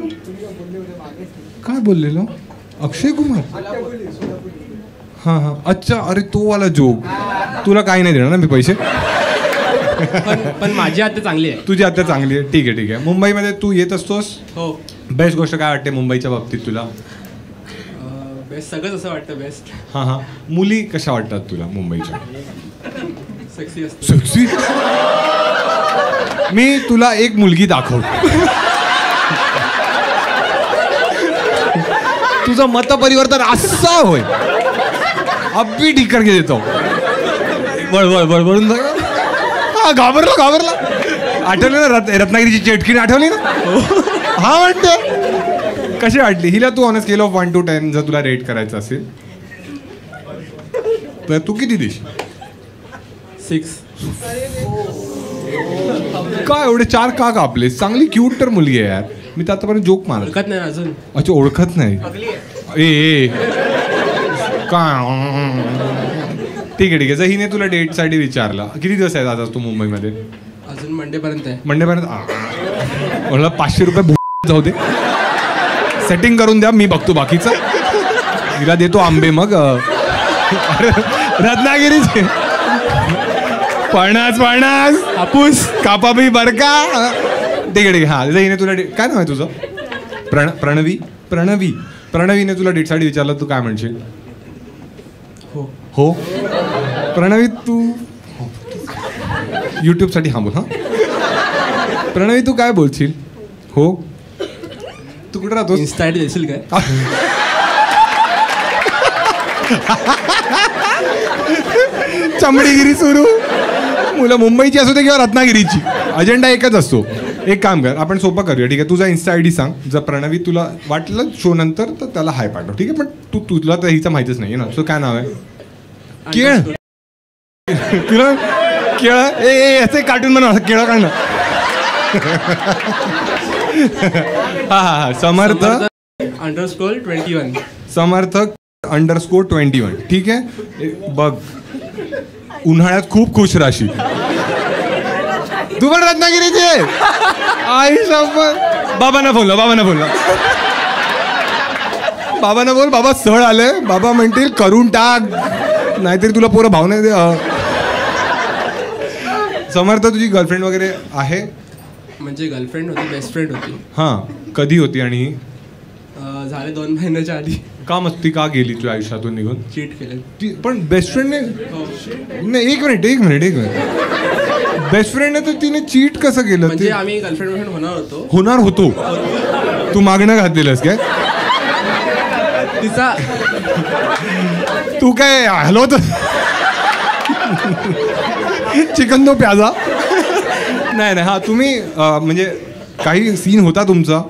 काय बोललेलो? अक्षय कुमार हां हां अच्छा. अरे तो वाला जोक. तुला काही नाही देणार ना मी पैसे. पण माझी आत्या चांगली आहे. तुझी आत्या चांगली आहे ठीक आहे ठीक आहे. मुंबईमध्ये तू येत असतोस? हो. बेस्ट गोष्ट काय वाटते मुंबईच्या बाबतीत तुला? बेस्ट सगळंच असं वाटतं बेस्ट. हां हां मुली कशा वाटतात तुला मुंबईच्या? सेक्सी असते. सेक्सी? मी तुला एक मुलगी दाखवतो. तुझं मतपरिवर्तन असा होय. अब्बी ठीक करके देतो. बळबळ बळबळून हा घाबरला. आठवली ना रत्नागिरीची चेटकीन आठवली ना. हा म्हणते कशी वाटली हिला. तू ऑन स्केल ऑफ 1 to 10 जर तुला रेट करायचं असेल तर तू किती देशील? 6. काय एवढे 4 का कापले? चांगली क्यूट तर मुलगी आहे यार. मी तर आतापर्यंत जोक मारत. ओळखत नाही अजून. अच्छा ओळखत नाही. ए काय ठीक आहे. जर हिने तुला डेटसाठी विचारलं किती दिवस आहेत आता तू मुंबईमध्ये? अजून मंडेपर्यंत आहे. मंडेपर्यंत मला 500 रुपये जाऊ दे. सेटिंग करून द्या मी बघतो बाकीचं. हिला देतो आंबे मग रत्नागिरीचे 50 हापूस कापाबी बर का. ठीक आहे हा. हिने तुला काय नाव आहे तुझं? प्रणवीने तुला डेटसाठी विचारलं तू काय म्हणशील? हो प्रणवी तू युट्यूबसाठी हा बोल. हा प्रणवी तू काय बोलशील? हो तू कुठे राहतो? इन्स्टा आयडी देशील काय? चमडीगिरी सुरू. मुलं मुंबईची असू दे किंवा रत्नागिरीची अजेंडा एकच असतो. एक काम कर आपण सोपं करूया ठीक आहे. तुझा इन्स्टा आयडी सांग. जर प्रणवी तुला वाटलं शो नंतर तर त्याला हाय पाठव ठीक आहे. पण तुला तर हिचं माहितीच नाही ना. सो काय नाव आहे? केळ. तुला केळ असे कार्टून म्हणा केळं काढणं. हा समर्थ _21. समर्थ _21 ठीक आहे. बघ उन्हाळ्यात खूप खुश राशी. तू पण रत्नागिरीचे आई शपथ. बाबांना बोल. बाबा स्थळ आलंय. बाबा म्हणतील करून टाक नाहीतरी तुला पोरं भाव नाही दे. समर्थ तुझी गर्लफ्रेंड वगैरे आहे? म्हणजे गर्लफ्रेंड होती बेस्ट फ्रेंड होती. हां कधी होती? आणि झाले 2 महिन्याच्या आधी. का मस्ती का गेली तुझ्या आयुष्यातून निघून? चीट केलं. पण बेस्ट फ्रेंडने नाही. एक मिनिट बेस्ट फ्रेंडने तर तिने चीट कसं केलं? म्हणजे आम्ही गर्लफ्रेंड होणार होतो. तू मागणं घातलेलंस काय? तिचा तू काय हलवत चिकन दो प्याजा? नाही हा तुम्ही म्हणजे काही सीन होता तुमचा?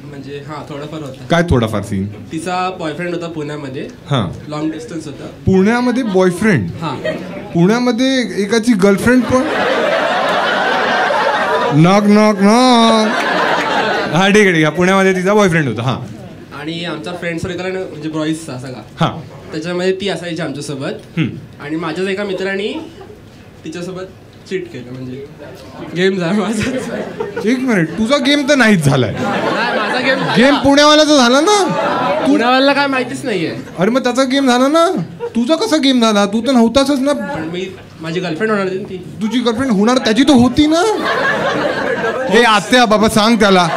म्हणजे हा थोडाफार होता. काय थोडाफार सीन? तिचा बॉयफ्रेंड होता पुण्यामध्ये. हां लॉंग डिस्टन्स होता. पुण्यामध्ये बॉयफ्रेंड? हां पुण्यामध्ये एकाची गर्लफ्रेंड पण? नॉक हा ठीक आहे. पुण्यामध्ये तिचा बॉयफ्रेंड होता. हां आणि आमचा फ्रेंड सर्कल म्हणजे बॉईजचा सगळा. हां त्याच्यामध्ये ती असायची आमच्यासोबत. आणि माझ्याच एका मित्राने तिच्यासोबत चीट केलं. म्हणजे गेम झाला माझा. एक मिनिट तुझा गेम तर नाहीच झालाय. माझा गेम पुण्यावाल्याचा झाला ना. पुण्यावाल्याला काय माहितीच नाहीये. अरे मग त्याचा गेम झाला ना. तुझा कसा गेम झाला? तू तर नव्हताच ना. पण माझी गर्लफ्रेंड होणार होती ती. तुझी गर्लफ्रेंड होणार त्याची तर होती ना. हे आत्या बाबा सांग त्याला.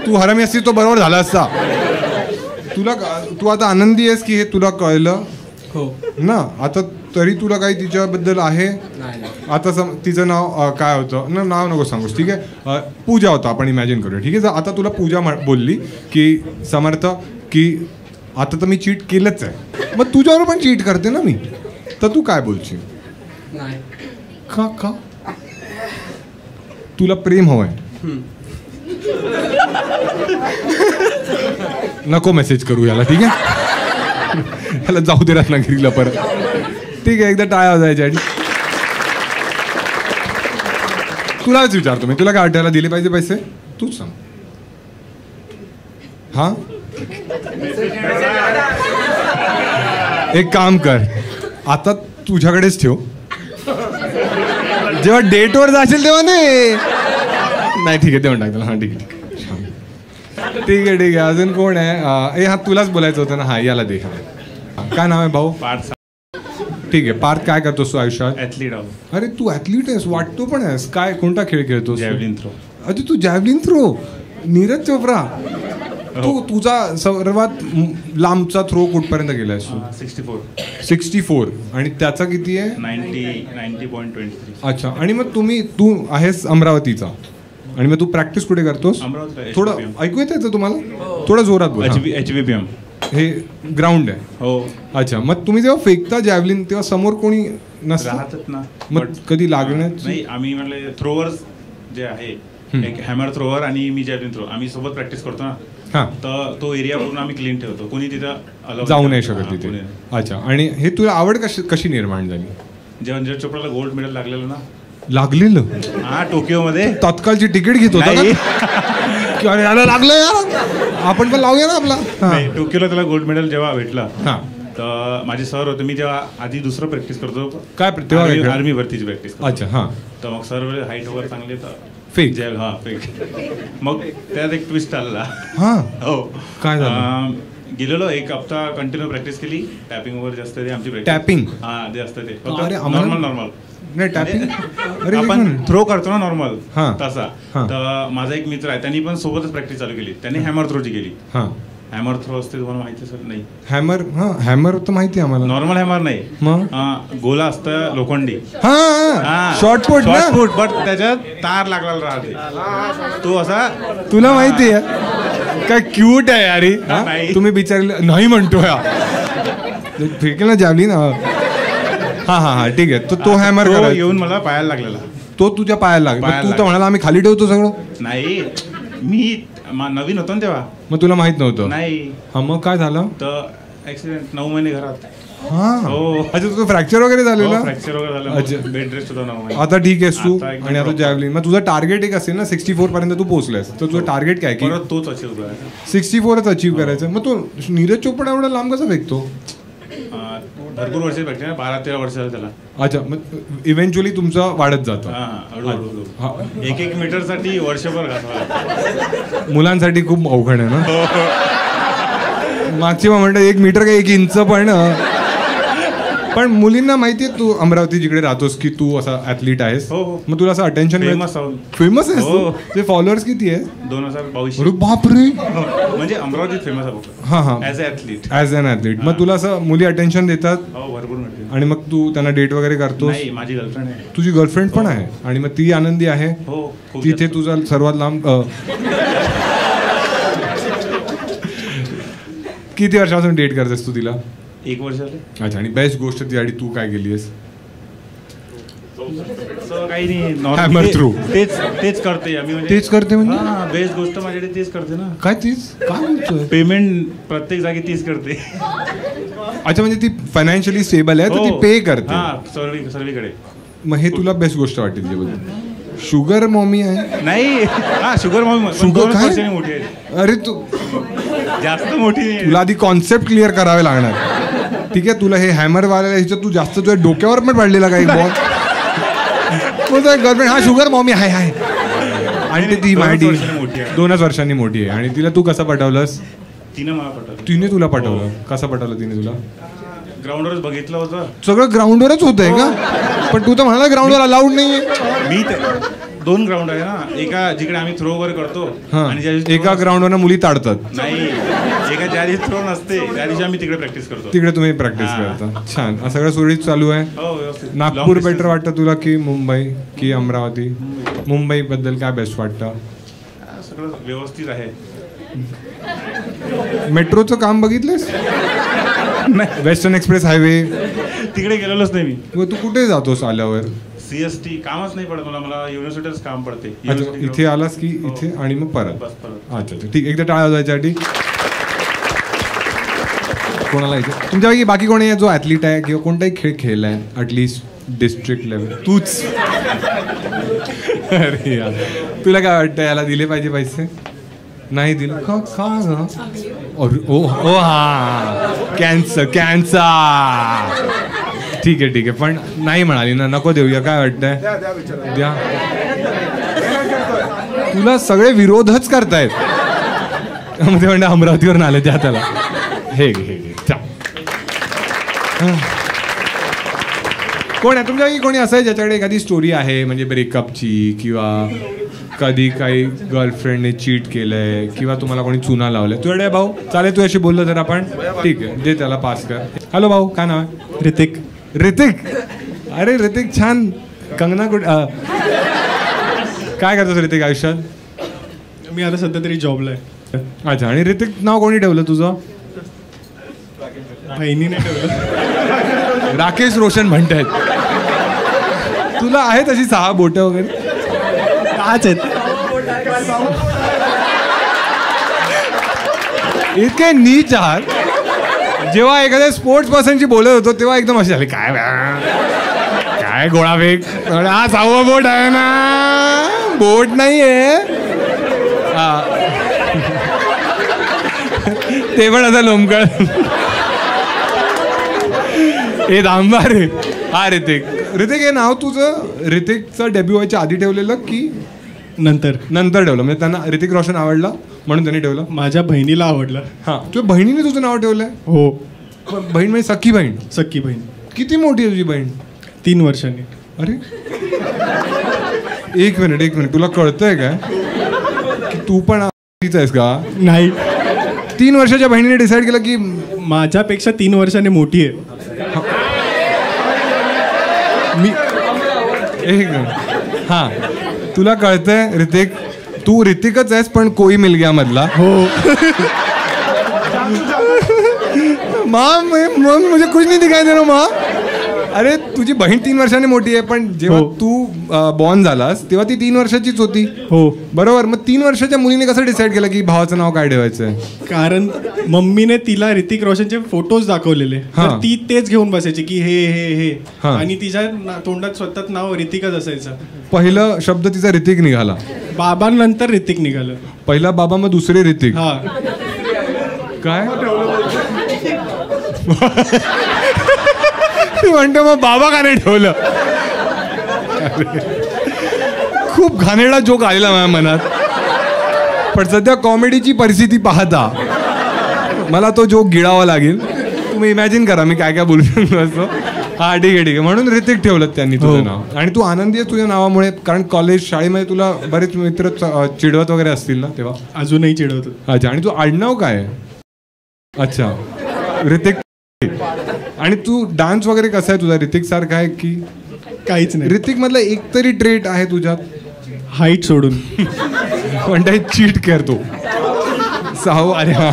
तू हरामी असती तो बरोबर झाला असता. तू आता आनंदी आहेस की हे तुला कळलं? हो ना. आता तरी तुला काही तिच्याबद्दल आहे? आता तिचं नाव काय होतं ना? नाव नको सांगूस ठीक आहे. पूजा होतं आपण इमॅजिन करूया ठीक आहे. आता तुला पूजा बोलली की समर्थ की आता तर मी चीट केलंच आहे. मग तुझ्यावर पण चीट करते ना मी. तर तू काय बोलशील? नाही. का तुला प्रेम हवंय? नको मेसेज करू याला ठीक आहे. याला जाऊ दे रत्नागिरीला परत ठीक आहे. एकदा टाळ्या वाजायच्या. तुलाच विचारतो मी. तुला काय वाटायला दिले पाहिजे पैसे? तूच सांग. हा एक काम कर आता तुझ्याकडेच ठेव. जेव्हा डेटवर जाशील तेव्हा नाही ठीक आहे देऊन टाक त्याला. हां ठीक आहे. अजून कोण आहे? हा तुलाच बोलायचं होतं ना. हा याला दे. काय नाव आहे भाऊ? पार्थ. ठीक आहे. पार्थ काय करतोस तू आयुष्यात? ॲथलीट आहो. अरे तू ॲथलीट आहेस वाटतो पण आहेस. काय कोणता खेळ खेळतोस? जॅव्हलिन थ्रो. अरे तू जॅव्हलिन थ्रो? नीरज चोप्रा. तू तुझा सर्वात लांबचा थ्रो कुठपर्यंत गेलायस तू? 64. आणि त्याचा किती आहे? 90.23. अच्छा. आणि मग तू आहेस अमरावतीचा? आणि मग तू प्रॅक्टिस कुठे करतोस? थोडं ऐकू येतं तुम्हाला? थोडं जोरात बोला. HVPM हे ग्राउंड आहे. हो. अच्छा, मग तुम्ही जेव्हा फेकता जॅव्हलिन तेव्हा समोर कोणी नसतं? राहतात ना. मग कधी लागण्यात? नाही, आम्ही म्हणले थ्रोवर्स जे आहे, एक हॅमर थ्रोवर आणि मी जॅव्हलिन थ्रो, आम्ही सोबत प्रॅक्टिस करतो ना. हां. तर तो एरिया पूर्ण आम्ही क्लीन ठेवतो, कोणी तिथं जाऊ नाही शकत तिथे. अच्छा, आणि हे तुला आवड कशी निर्माण झाली? जेव्हा नीरज चोपडाला गोल्ड मेडल लागलेलं ना. लागलेलं? हा, टोकियोमध्ये. तत्कालची तिकीट घेत होता का? अरे याला लागलं यार, आपण पण लावूया ना आपला. टोकियोला त्याला गोल्ड मेडल जेव्हा भेटला, तर माझे सर होते, मी जेव्हा आधी दुसरं प्रॅक्टिस करतो. काय? आर्मी भरतीची प्रॅक्टिस. अच्छा. हां. तर मग सर हाईट वगैरे चांगले, तर फेक. हा, फेक. मग त्यात एक ट्विस्ट आलेला. हां. हो. काय झालं? गेलेलो, एक हप्ता कंटिन्यू प्रॅक्टिस केली. टॅपिंग वगैरे जास्त ते आमची प्रॅक्टिस. टॅपिंग? हा, ते असतं ते. नॉर्मल. नाही, टॅपिंग आपण थ्रो करतो ना नॉर्मल, हां, तसा. तर माझा एक मित्र आहे, त्यांनी पण सोबतच प्रॅक्टिस चालू केली. त्यांनी हॅमर थ्रोची केली. हां. हॅमर थ्रो असते, तुम्हाला माहिती सर? नाही. हॅमर? हां, हॅमर तर माहिती आहे आम्हाला. नॉर्मल हॅमर नाही, मग गोला असतं लोखंडी. हां, शॉर्टपुट. बट त्याच्यात तार लागलेला राहते, तो असा. तुला माहिती आहे काय क्यूट आहे यारी. तुम्ही बिचारले नाही म्हणतो या, फेकेल ना जॅव्हलिन. हा, ठीक आहे. तो हॅमर येऊन मला पायाला लागलेला. तो तुझ्या पायाला लागला? तू तर म्हणाला आम्ही खाली ठेवतो सगळं. नाही, मी नवीन होतो ना तेव्हा. मग तुला माहित नव्हतं? नाही. हा, मग काय झालं? तर ऍक्सिडेंट, 9 महिने घरात. हा. हो. अच्छा, तुझं फ्रॅक्चर वगैरे झालेलं? फ्रॅक्चर वगैरे झालं. अच्छा, बेड रेस्ट होता 9 महिने. आता ठीक आहेस तू? आणि आता जॅव्हलिन, मग तुझं टार्गेट एक असेल ना, 64 पर्यंत तू पोहोचलास, तर तुझं टार्गेट काय की तोच अचीव करायचा? 64च अचीव करायचं. मग तू नीरज चोपडा एवढा लांब कसा फेकतो? भरपूर वर्ष भेटते ना, 12-13 वर्ष झालं त्याला. अच्छा, मग इव्हेंच्युअली तुमचं वाढत जातं. हळूहळू. 1-1 मीटरसाठी वर्षभर घातला. मुलांसाठी खूप अवघड आहे ना. मागची म्हणतात 1 मीटर का 1 इंच, पण मुलींना माहितीये तू अमरावती जिकडे राहतोस की तू असा ऍथलीट आहेस. मग तुला असं अटेन्शन फेमस आहेस तू? ते फॉलोअर्स किती आहे? 2022. अरे बापरे. म्हणजे अमरावतीत फेमस आहे. हां, ॲज अन ॲथलीट. मग तुला असं मुली अटेन्शन देतात? भरपूर मिळते. आणि मग तू त्यांना डेट वगैरे करतोस? नाही, माझी गर्लफ्रेंड आहे. तुझी गर्लफ्रेंड पण आहे? आणि मग ती आनंदी आहे? हो. तिथे तुझा सर्वात लांब किती वर्षापासून डेट करतेस तू तिला? 1 वर्ष झाले. अच्छा, आणि बेस्ट गोष्ट ती तू काय केलीस? काही नाही, तेच करते आम्ही. तेच करते म्हणजे बेस्ट गोष्ट माझ्याकडे तेच करते ना. काय तीच? काय म्हणतोय? पेमेंट प्रत्येक जागी तीच करते. अच्छा, म्हणजे ती फायनान्शियली स्टेबल आहे, तर ती पे करते सर्वीकडे. मग हे तुला बेस्ट गोष्ट वाटते तिच्याबद्दल? शुगर मॉमी आहे? नाही. शुगर मॉमी मोठी आहे. अरे तू जास्त मोठी नाही. तुला आधी कॉन्सेप्ट क्लिअर करावे लागणार. ठीक आहे, तुला हे हॅमर वाल्याला ह्याच्यात तू जास्त तुझ्या डोक्यावर पण पडलेला काही बॉल. गर्लफ्रेंड हा शुगर मॉमी आहे. आणि ती माहिती 2च वर्षांनी मोठी आहे. आणि तिला तू कसं पटवलंस? तिने मला पटवलं. तिने तुला पटवलं? कसं पटवलं तिने तुला? ग्राउंडवरच बघितलं होतं. सगळं ग्राउंडवरच होतंय का? पण तू तर म्हणाला ग्राउंडवर अलाउड नाहीये. मी 2 ग्राउंड आहे ना, एका जिकडे आम्ही थ्रो वगैरे करतो, आणि एका ग्राउंडवर मुली ताडतात. नाही, एका ज्या दिवशी थ्रो नसते त्या दिवशी आम्ही तिकडे प्रॅक्टिस करतो. तिकडे तुम्ही प्रॅक्टिस करता. छान. सगळं सुरळीत चालू आहे? हो, व्यवस्थित. नागपूर बेटर वाटतं तुला की मुंबई की अमरावती? मुंबई बद्दल काय बेस्ट वाटतं? सगळं व्यवस्थित आहे. मेट्रोचं काम बघितलंस? वेस्टर्न एक्सप्रेस हायवे तिकडे गेलेलोच नाही मी. तू कुठे जातोस आल्यावर? CST कामच नाही पडत मला युनिव्हर्सिटीच काम पडते. इथे आलास की इथे आणि मग परत? अच्छा, ठीक. एकदा टाळा जायच्यासाठी कोणाला इथे तुमच्यापैकी बाकी कोणी आहे जो ॲथलीट आहे किंवा कोणताही खेळ खेळलाय ॲटलिस्ट डिस्ट्रिक्ट लेवल? तूच. अरे यार, तुला काय वाटतं याला दिले पाहिजे पैसे? नाही दिलं का? ओ हा, कॅन्सर. ठीक आहे, पण नाही म्हणाली ना, नको देऊया. काय वाटतंय? द्या. तुला सगळे विरोधच करतायत. म्हणजे म्हणजे अमरावतीवरून आले द्या त्याला. हे कोण आहे तुमच्या कोणी असं आहे ज्याच्याकडे एखादी स्टोरी आहे, म्हणजे ब्रेकअपची किंवा कधी काही गर्लफ्रेंडने चीट केलंय किंवा तुम्हाला कोणी चुना लावलाय? तुझ्याकडे भाऊ चालेल, तू अशी बोललो तर आपण ठीक आहे, दे त्याला पास कर. हॅलो भाऊ, काय नाव आहे? ऋतिक. अरे ऋतिक, छान. कंगना काय करतोस ऋतिक आयुष्यात? मी आता सध्या तरी जॉबला आहे. अच्छा. आणि ऋतिक नाव कोणी ठेवलं तुझं? बहिणीने ठेवलं. राकेश रोशन म्हणतायत. तुला आहेत अशी 6 बोटं वगैरे? 5 आहेत. इतके नीच आहात. जेव्हा एखाद्या स्पोर्ट्स पर्सनशी बोलत होतो तेव्हा एकदम असे झाले, काय काय गोळाफेक, हा 6वं बोट आहे ना, बोट नाही आहे. ते पण आता लोमकळ. हे दांबा रे. हा ऋतिक. ऋतिक हे नाव तुझं ऋतिकचं डेब्यू व्हायच्या आधी ठेवलेलं की नंतर ठेवलं? म्हणजे त्यांना ऋतिक रोशन आवडला म्हणून त्यांनी ठेवलं? माझ्या बहिणीला आवडलं. हा. तुझ्या बहिणीने तुझं नाव ठेवलंय? हो. बहीण म्हणजे सख्खी बहीण? सख्खी बहीण. किती मोठी आहे तुझी बहीण? 3 वर्षांनी. अरे एक मिनिट तुला कळतंय काय की तू पण आहेस का? नाही. 3 वर्षाच्या बहिणीने डिसाईड केलं की माझ्यापेक्षा 3 वर्षांनी मोठी आहे. मी एक मिनिट. हा. तुला कळतंय ऋतिक, तू ऋतिकच आहेस पण कोई मिल गया मधला. हो. माँ मुझे कुछ नहीं दिखाई दे रहा माँ. अरे तुझी बहीण 3 वर्षांनी मोठी आहे, पण जेव्हा तू बॉर्न झालास तेव्हा ती 3 वर्षाचीच होती. हो बरोबर. मग 3 वर्षाच्या मुलीने कसं डिसाईड केलं की भावाचं नाव काय ठेवायचंय? कारण मम्मीने तिला ऋतिक रोशनचे फोटोज दाखवलेले, तर ती तेच घेऊन बसायची की हे हे हे, आणि तिच्या तोंडात स्वतःच नाव ऋतिकच असायचं. पहिलं शब्द तिचा ऋतिक निघाला, बाबांनंतर ऋतिक निघालं. पहिला बाबा मग दुसरे ऋतिक. हा. काय म्हणतो मग बाबा का नाही ठेवलं? खूप घाणेरडा जोक आलेला माझ्या मनात, पण सध्या कॉमेडीची परिस्थिती पाहता मला तो जोक गिळावा लागेल. तुम्ही इमॅजिन करा मी काय काय बोलू शकतो असतो. हा ठीक आहे. म्हणून ऋतिक ठेवलं त्यांनी तुझं नाव. आणि तू आनंदी आहेस तुझ्या नावामुळे? कारण कॉलेज शाळेमध्ये तुला बरेच मित्र चिडवत वगैरे असतील ना तेव्हा? अजूनही चिडवतो. अच्छा. आणि तू आडनाव काय आहे? अच्छा ऋतिक. आणि तू डान्स वगैरे कसा आहे तुझा? ऋतिक सारखा आहे की काहीच नाही? ऋतिक मधला एक तरी ट्रेट आहे तुझ्यात? हाईट सोडून. पण चीट करतो. 6. अरे हा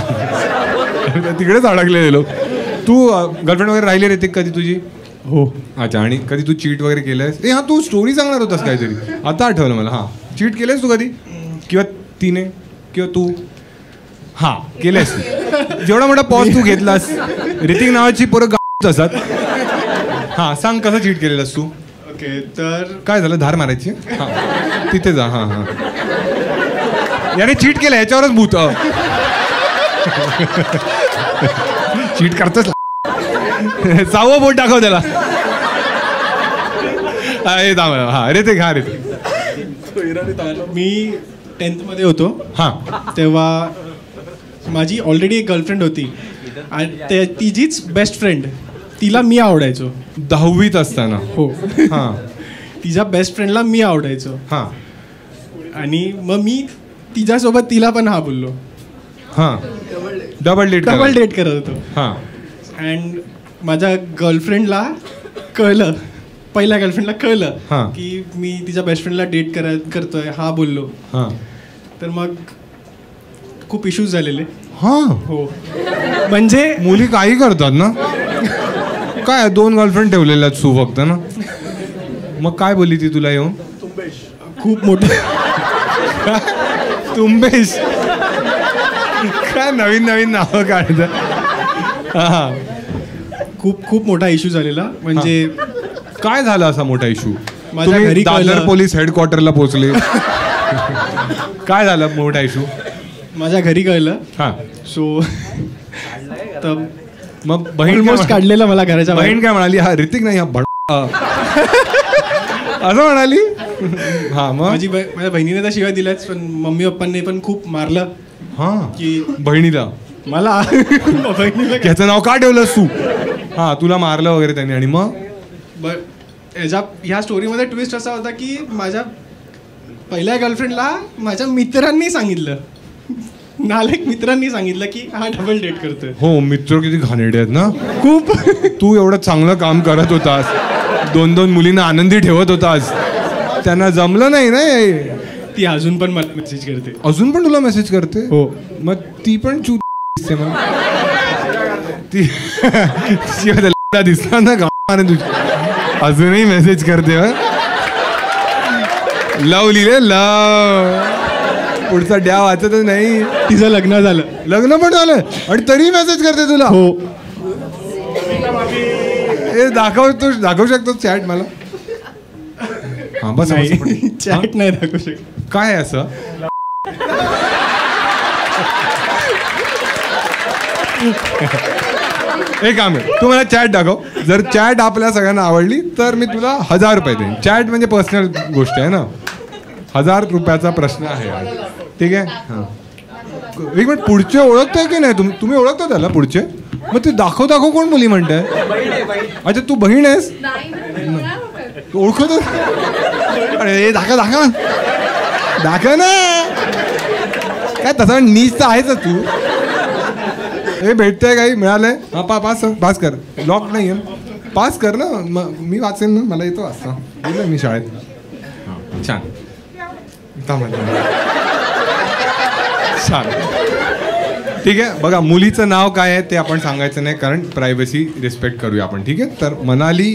तिकडेच अडकलेलो. तू गर्लफ्रेंड वगैरे राहिली ऋतिक कधी तुझी? हो. अच्छा. आणि कधी तू चीट वगैरे केलंयस? हा तू स्टोरी सांगणार होतास काहीतरी, आता आठवलं मला. हा. चीट केलंयस तू कधी? किंवा तिने किंवा तू? हा केलंयस. जेवढा मोठा पॉज तू घेतलास. ऋतिक नावाची पोरं असतात. हा सांग कसं चीट केलेलंस तू? ओके. तर काय झालं? धार मारायची? हा तिथे जा. हा हा. याने चीट केलं ह्याच्यावरच भूत. चीट करतच. 6वं बोट दाखव त्याला. हा ऋतिक. हा ऋतिक. मी 10th मध्ये होतो. हा. तेव्हा माझी ऑलरेडी एक गर्लफ्रेंड होती आणि तिचीच बेस्ट फ्रेंड, तिला मी आवडायचो. 10वीत असताना? हो. हा. तिच्या बेस्ट फ्रेंडला मी आवडायचो. हा. आणि मग मी तिच्यासोबत तिला पण हा बोललो. हा. डबल डेट करत होतो. हा. अँड माझ्या गर्लफ्रेंडला कळलं, पहिल्या गर्लफ्रेंडला कळलं की मी तिच्या बेस्ट फ्रेंडला डेट करतोय हा बोललो. हा. तर मग खूप इश्यूज झालेले. हा. हो. म्हणजे मुली काही करतात ना. काय 2 गर्लफ्रेंड ठेवलेल्या तू फक्त ना. मग काय बोलली ती तुला येऊन? खूप मोठं तुंबेश. काय नवीन नवीन नावं काढत. खूप मोठा इश्यू झालेला. म्हणजे काय झाला असा मोठा इश्यू? माझ्या घरी दादर पोलीस हेडक्वार्टरला पोहोचले? काय झालं मोठा इश्यू? माझ्या घरी कळलं. हा. सो मग बहीण काढलेलं मला घराच्या. बहीण काय म्हणाली? हा ऋतिक नाही हा असं म्हणाली? हा. मग माझ्या बहिणीने तर शिवाय दिल्याच, पण मम्मी पप्पांनी पण खूप मारलं. हा. की बहिणीला? मला. बहिणीला याचं नाव का ठेवलंस तू? हा. तुला मारलं वगैरे त्यांनी. आणि मग ह्या स्टोरीमध्ये ट्विस्ट असा होता की माझ्या पहिल्या गर्लफ्रेंडला माझ्या मित्रांनी सांगितलं, नालायक मित्रांनी सांगितलं की हा डबल डेट करतोय. हो. मित्र किती घाणेरडे आहेत ना. खूप. तू एवढं चांगलं काम करत होतास, 2 मुलींना आनंदी ठेवत होतास, त्यांना जमलं नाही ना ती अजून पण मला मेसेज करते. अजून पण तुला मेसेज करते? हो. मग ती पण चू दिसते मला. ती दिसणार ना गावाने तुझी. अजूनही मेसेज करते. लव लिहिले लव. पुढचा डॅ वाचतच नाही. तिचं लग्न झालं. लग्न पण झालं आणि तरी मेसेज करते तुला? हो. हे दाखवू शकतो चॅट मला? हा बस. चॅट नाही दाखवू शकत. काय आहे असं? एक काम आहे, तू मला चॅट दाखव. जर चॅट आपल्या सगळ्यांना आवडली तर मी तुला 1000 रुपये देईन. चॅट म्हणजे पर्सनल गोष्ट आहे ना. 1000 रुपयाचा प्रश्न आहे. ठीक आहे. हां एक मिनिट. पुढचे ओळखतोय की नाही तुम्ही ओळखता त्याला पुढचे? मग ते दाखव कोण मुली म्हणताय? अच्छा तू बहीण आहेस? ओळखतो? अरे दाखव ना. काय तसा नीच तर आहेच तू. हे भेटतंय काही मिळालंय? हा पास कर. लॉक नाही आहे. पास कर ना. मी वाचेन ना. मला येतो वाचता. गेलं मी शाळेत. हां छान. छान. ठीक आहे. बघा मुलीचं नाव काय आहे ते आपण सांगायचं नाही कारण प्रायव्हसी रिस्पेक्ट करूया आपण. ठीक आहे. तर मनाली.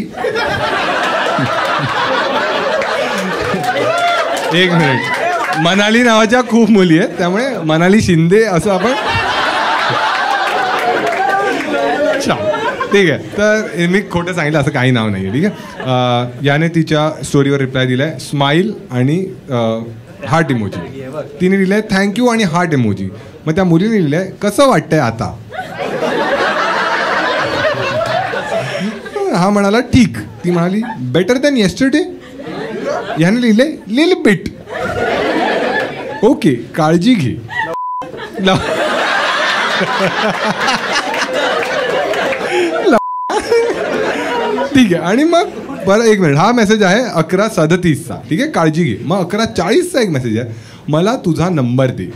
एक मिनिट. मनाली नावाच्या खूप मुली आहेत त्यामुळे मनाली शिंदे असं आपण. ठीक आहे. तर मी खोटं सांगितलं असं काही नाव नाही आहे. ठीक आहे. याने तिच्या स्टोरीवर रिप्लाय दिलाय स्माईल आणि हार्ट इमोजी. तिने लिहिलंय थँक्यू आणि हार्ट इमोजी. मग त्या मुलीने लिहिलंय कसं वाटतंय आता? हा म्हणाला ठीक. ती म्हणाली बेटर दॅन येस्टरडे. याने लिहिलंय लिल बिट. ओके काळजी घे. ठीक आहे. आणि मग बरं एक मिनिट. हा मेसेज आहे 11:37चा. ठीक आहे. काळजी घे. मग 11:40चा एक मेसेज आहे मला तुझा नंबर दे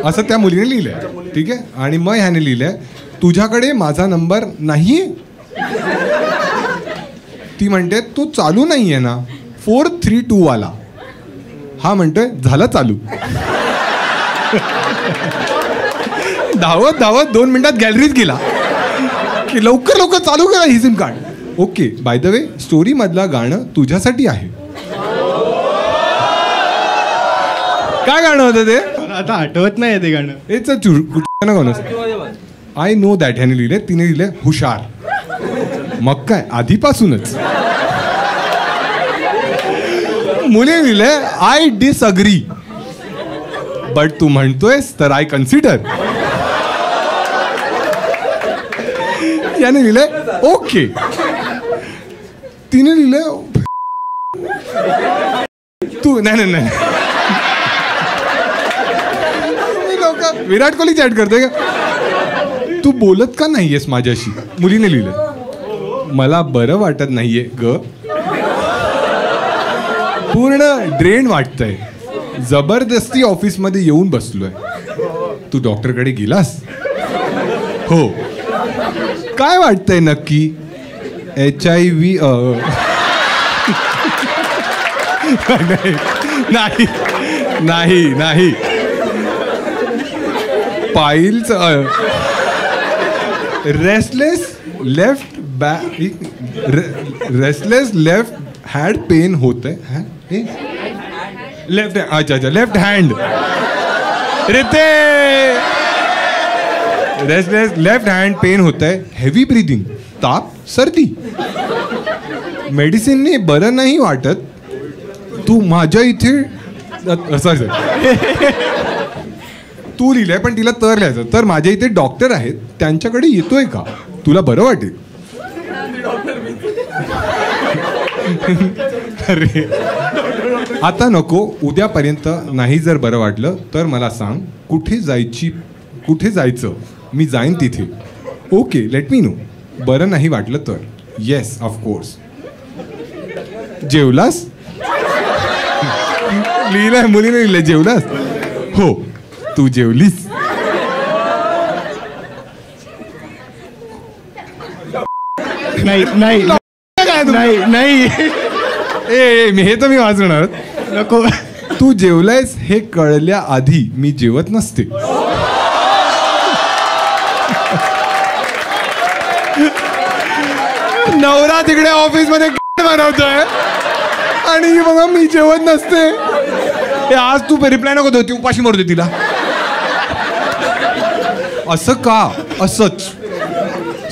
असं त्या मुलीने लिहिलंय. ठीक आहे. आणि मग ह्याने लिहिलंय तुझ्याकडे माझा नंबर नाहीये. ती म्हणते तो चालू नाहीये ना 432 वाला. हा म्हणतोय झालं चालू. धावत 2 मिनिटात गॅलरीत गेला की लवकर चालू करा ही SIM card. Okay by the way story मधला गाणं तुझ्यासाठी आहे. काय गाणं होतं ते? आता आठवत नाही ते गाणं. गाणं आय नो दॅट. ह्याने लिहिलंय. तिने लिहिलंय हुशार. मग काय आधीपासूनच. मुली लिहिलंय आय डिसअग्री बट तू म्हणतोयस तर आय कन्सिडर. याने लिहिलंय ओके. तिने लिहिलंय तू नाही. विराट कोहली चॅट करते का? तू बोलत का नाहीयेस माझ्याशी? मुलीने लिहिलंय मला बरं वाटत नाहीये ग. पूर्ण ड्रेन वाटतंय. जबरदस्ती ऑफिसमध्ये येऊन बसलोय. तू डॉक्टरकडे गेलास? हो. काय वाटतंय नक्की? HIV? नाही. Piles. Restless left hand pain होत आहे. लेफ्ट. अच्छा लेफ्ट हँड. रेते. रेस्टलेस लेफ्ट हँड पेन होत आहे. Heavy breathing. ताप सर्दी. मेडिसिनने बरं नाही वाटत. तू माझ्या इथे सॉरी तू लिहिलंय पण तिला तर लिहायचं. तर माझ्या इथे डॉक्टर आहेत त्यांच्याकडे येतोय का? तुला बरं वाटेल. अरे आता नको. उद्यापर्यंत नाही जर बरं वाटलं तर मला सांग. कुठे जायचं मी जाईन तिथे. Okay let me know. बरं नाही वाटलं तर. Yes of course. जेवलास? लिहिलंय मुलीने लिहिलंय जेवलास? हो. तू जेवलीस? नाही. मी हे तर मी वाचणार नको. तू जेवलायस हे कळल्या आधी मी जेवत नसते. नवरा तिकडे ऑफिस मध्ये बनवतोय आणि बघा मी जेवत नसते. आज तू रिप्लाय नको देऊ, ती उपाशी मरते तिला. असं का? असंच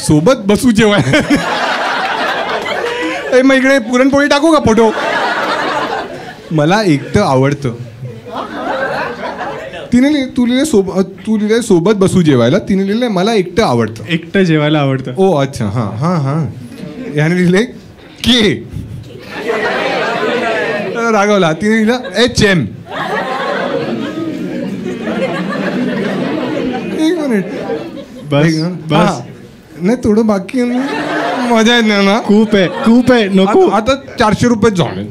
सोबत बसू जेवाय. मग इकडे पुरणपोळी टाकू का फोटो? मला एकटं आवडतं. तिने तू लिहिले सोबत बसू जेवायला. तिने लिहिले मला एकटं आवडतं. एकटं जेवायला आवडतं. ओ अच्छा, हां हां हां. याने लिहिले के. रागवला. तिने लिहिलं HM. एक मिनिट बस. नाही थोडं बाकी मजा येत नाही ना. खूप आहे नको. आता 400 रुपये झाले.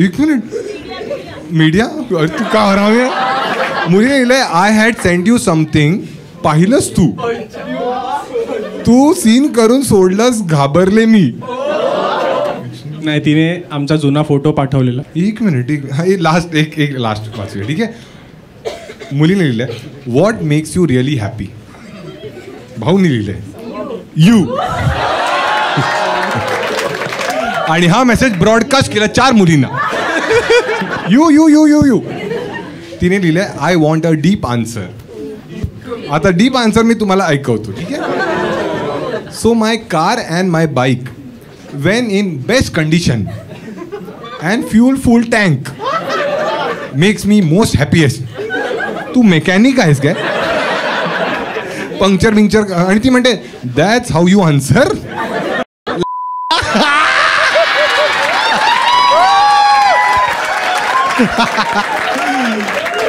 एक मिनिट मीडिया तू का हरावे. मुलीने लिहिलंय I had send you something. पाहिलंस तू सीन करून सोडलंस घाबरले मी. नाही तिने आमचा जुना फोटो पाठवलेला. एक मिनिट लास्ट एक लास्ट वाचूया ठीक आहे. मुलीने लिहिलंय what makes you really happy. भाऊने लिहिलंय यू. आणि हा मेसेज ब्रॉडकास्ट केला 4 मुलींना. You you you you you. तिने लिहिलंय I want a deep answer. आता डीप आन्सर मी तुम्हाला ऐकवतो ठीक आहे. So my car and my bike when in best condition and fuel full tank makes me most happiest. Tu mechanic आहेस काय? पंक्चर आणि ती म्हणते दॅट्स हाऊ यू आन्सर.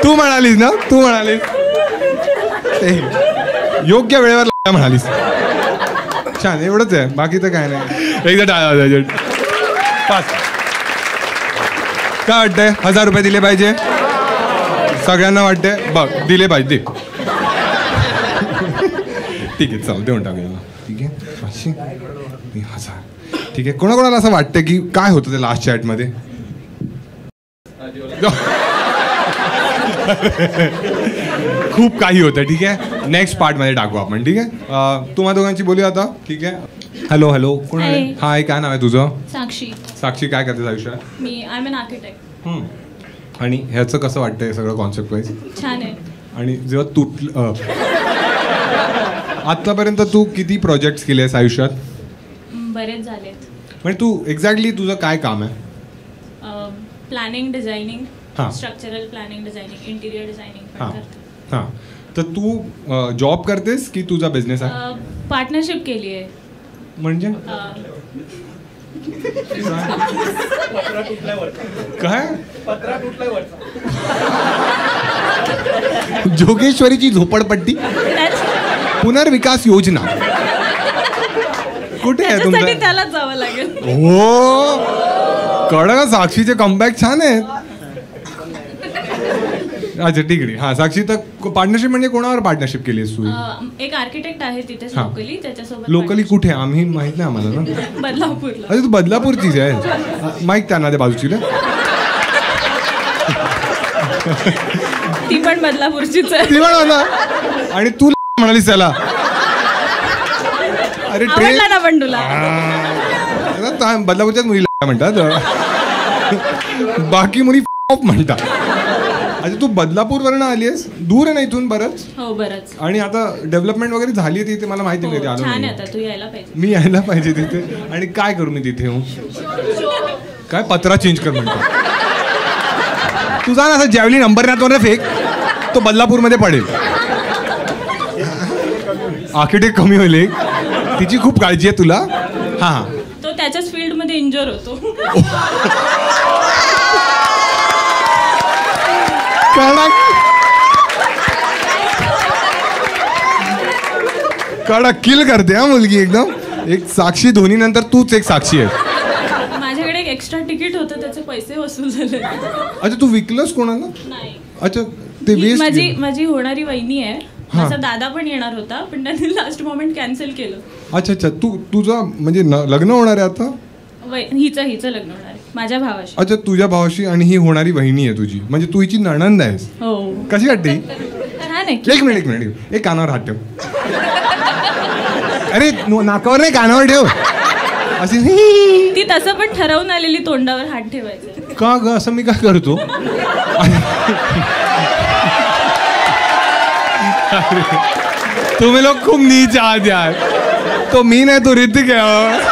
तू म्हणालीस ना, तू म्हणालीस योग्य वेळेवर म्हणालीस. छान, एवढंच आहे, बाकी तर काय नाही. एकदा टाळा. पाच. काय वाटतंय? 1000 रुपये दिले पाहिजे सगळ्यांना वाटतंय? बघ दिले पाहिजे. ठीक आहे चल देऊन टाकूया. ठीक आहे 500 1000. ठीक आहे. कोणाकोणाला असं वाटतं की काय होतं ते लास्ट चॅट मध्ये? खूप काही होतं. ठीक आहे नेक्स्ट पार्ट मध्ये टाकू आपण. ठीक आहे तुम्हा दोघांची बोलूया आता. ठीक आहे. हॅलो हॅलो कोण आहे? हाय काय नाव आहे तुझं? साक्षी. साक्षी काय करते आयुष्यात? मी आय एम एन आर्किटेक्ट. आणि ह्याचं कसं वाटतंय सगळं कॉन्सेप्ट वाईज? छान आहे. आणि जेव्हा तुटलं आतापर्यंत तू किती प्रोजेक्ट्स केले आहेस आयुष्यात? बरेच झालेत. म्हणजे तू एक्झॅक्टली तुझं काय काम आहे? प्लॅनिंग, डिझायनिंग, हां. Structural planning, designing, interior designing. हां. तर तू जॉब करतेस की तुझा बिझनेस आहे? पार्टनरशिप केली आहे. म्हणजे काय? जोगेश्वरीची झोपडपट्टी पुनर्विकास योजना कुठे आहे तुमचं? त्यालाच जावं लागेल. हो कळलं. साक्षीचे कमबॅक छान आहेत. अच्छा ठीक आहे. हा साक्षी तर पार्टनरशिप म्हणजे कोणावर पार्टनरशिप केली आहेस तू? एक आर्किटेक्ट आहे तिथेच लोकली, त्याच्यासोबत. लोकली कुठे? आम्ही माहित नाही आम्हाला ना. बदलापूरला. अरे तू बदलापूरचीच आहे? माहित त्यांना ते बाजूची ती पण बदलापूरचीच आहे. ती पण आणि तू म्हणालीस त्याला? अरे आवडला ना पण तुला? बदलापूरच्याच मुलीला म्हणतात, बाकी मुली म्हणतात. अच्छा तू बदलापूरवरून आली आहेस? दूर आहे ना इथून बरंच? हो बरंच. आणि आता डेव्हलपमेंट वगैरे झाली आहे तिथे? मला माहिती नाही. छान आहे आता, तू यायला पाहिजे. मी यायला पाहिजे तिथे. आणि काय करू मी तिथे येऊन? काय पत्रा चेंज कर म्हणतो? तुझा ना असं जॅवली नंबर फेक, तो बदलापूरमध्ये पडेल. आर्किटेक्ट कमी होईल. तिची खूप काळजी आहे तुला. हां तो त्याच्याच फील्ड मध्ये इंजर होतो. कडक किल करते हा मुलगी एकदम. एक साक्षी धोनी नंतर तूच एक साक्षी आहे. माझ्याकडे एक एक्स्ट्रा तिकीट होतं, त्याचे पैसे वसूल झाले. अच्छा तू विकलंस कोणाला? नाही. अच्छा ते वेस्ट. माझी होणारी वहिनी आहे. माझा दादा पण येणार होता पण त्यांनी लास्ट मोमेंट कॅन्सल केलं. अच्छा अच्छा. तुझं म्हणजे लग्न होणार आहे आता? हिचं लग्न होणार आहे माझ्या भावाशी. अच्छा, तुझ्या भावाशी. आणि ही होणारी वहिनी आहे तुझी, म्हणजे तू हिची नणंद आहेस. हो. कशी वाटते? छान आहे. एक मिनिट एक कानावर हात ठेव. अरे नाकावर नाही, कानावर ठेव. अशी ती तसं पण ठरवून आलेली तोंडावर हात ठेवायचं. का ग असं मी काय करतो? तुम्ही लोक खूप नीच आहात यार. तो मी नाही, तो ऋतिक आहे.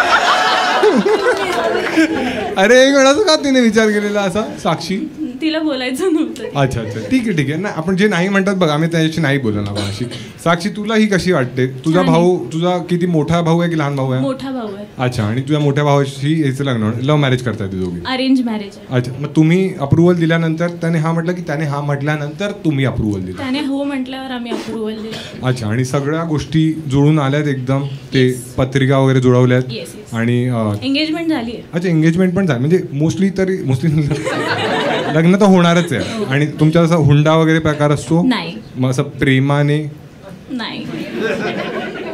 अरे एक वेळाच का तिने विचार केलेला असा? साक्षी तिला बोलायचं नव्हतं. अच्छा अच्छा, ठीक आहे ना. आपण जे नाही म्हणतात बघ, आम्ही त्याच्याशी नाही बोललो ना कोणाशी. साक्षी, तुला ही कशी वाटते? तुझा भाऊ, तुझा किती मोठा भाऊ आहे की लहान भाऊ आहे? मोठा भाऊ आहे. अच्छा. आणि तुझ्या मोठ्या भावाशी याचं लग्न, लव्ह मॅरेज करताय ते दोघी? Arrange marriage. अच्छा. मग तुम्ही अप्रुव्हल दिल्यानंतर त्याने हा म्हटलं की त्याने हा म्हटल्यानंतर तुम्ही अप्रुव्हल दिलं? त्याने हो म्हटल्यावर आम्ही अप्रुव्हल दिलं. अच्छा. आणि सगळ्या गोष्टी जुळून आल्यात एकदम? ते पत्रिका वगैरे जुळवल्यात? आणि एंगेजमेंट झाली. अच्छा, एंगेजमेंट पण झाली. म्हणजे मोस्टली लग्न तर होणारच आहे. आणि तुमच्या असा हुंडा वगैरे प्रकार असतो? नाही. मग असं प्रेमाने? नाही.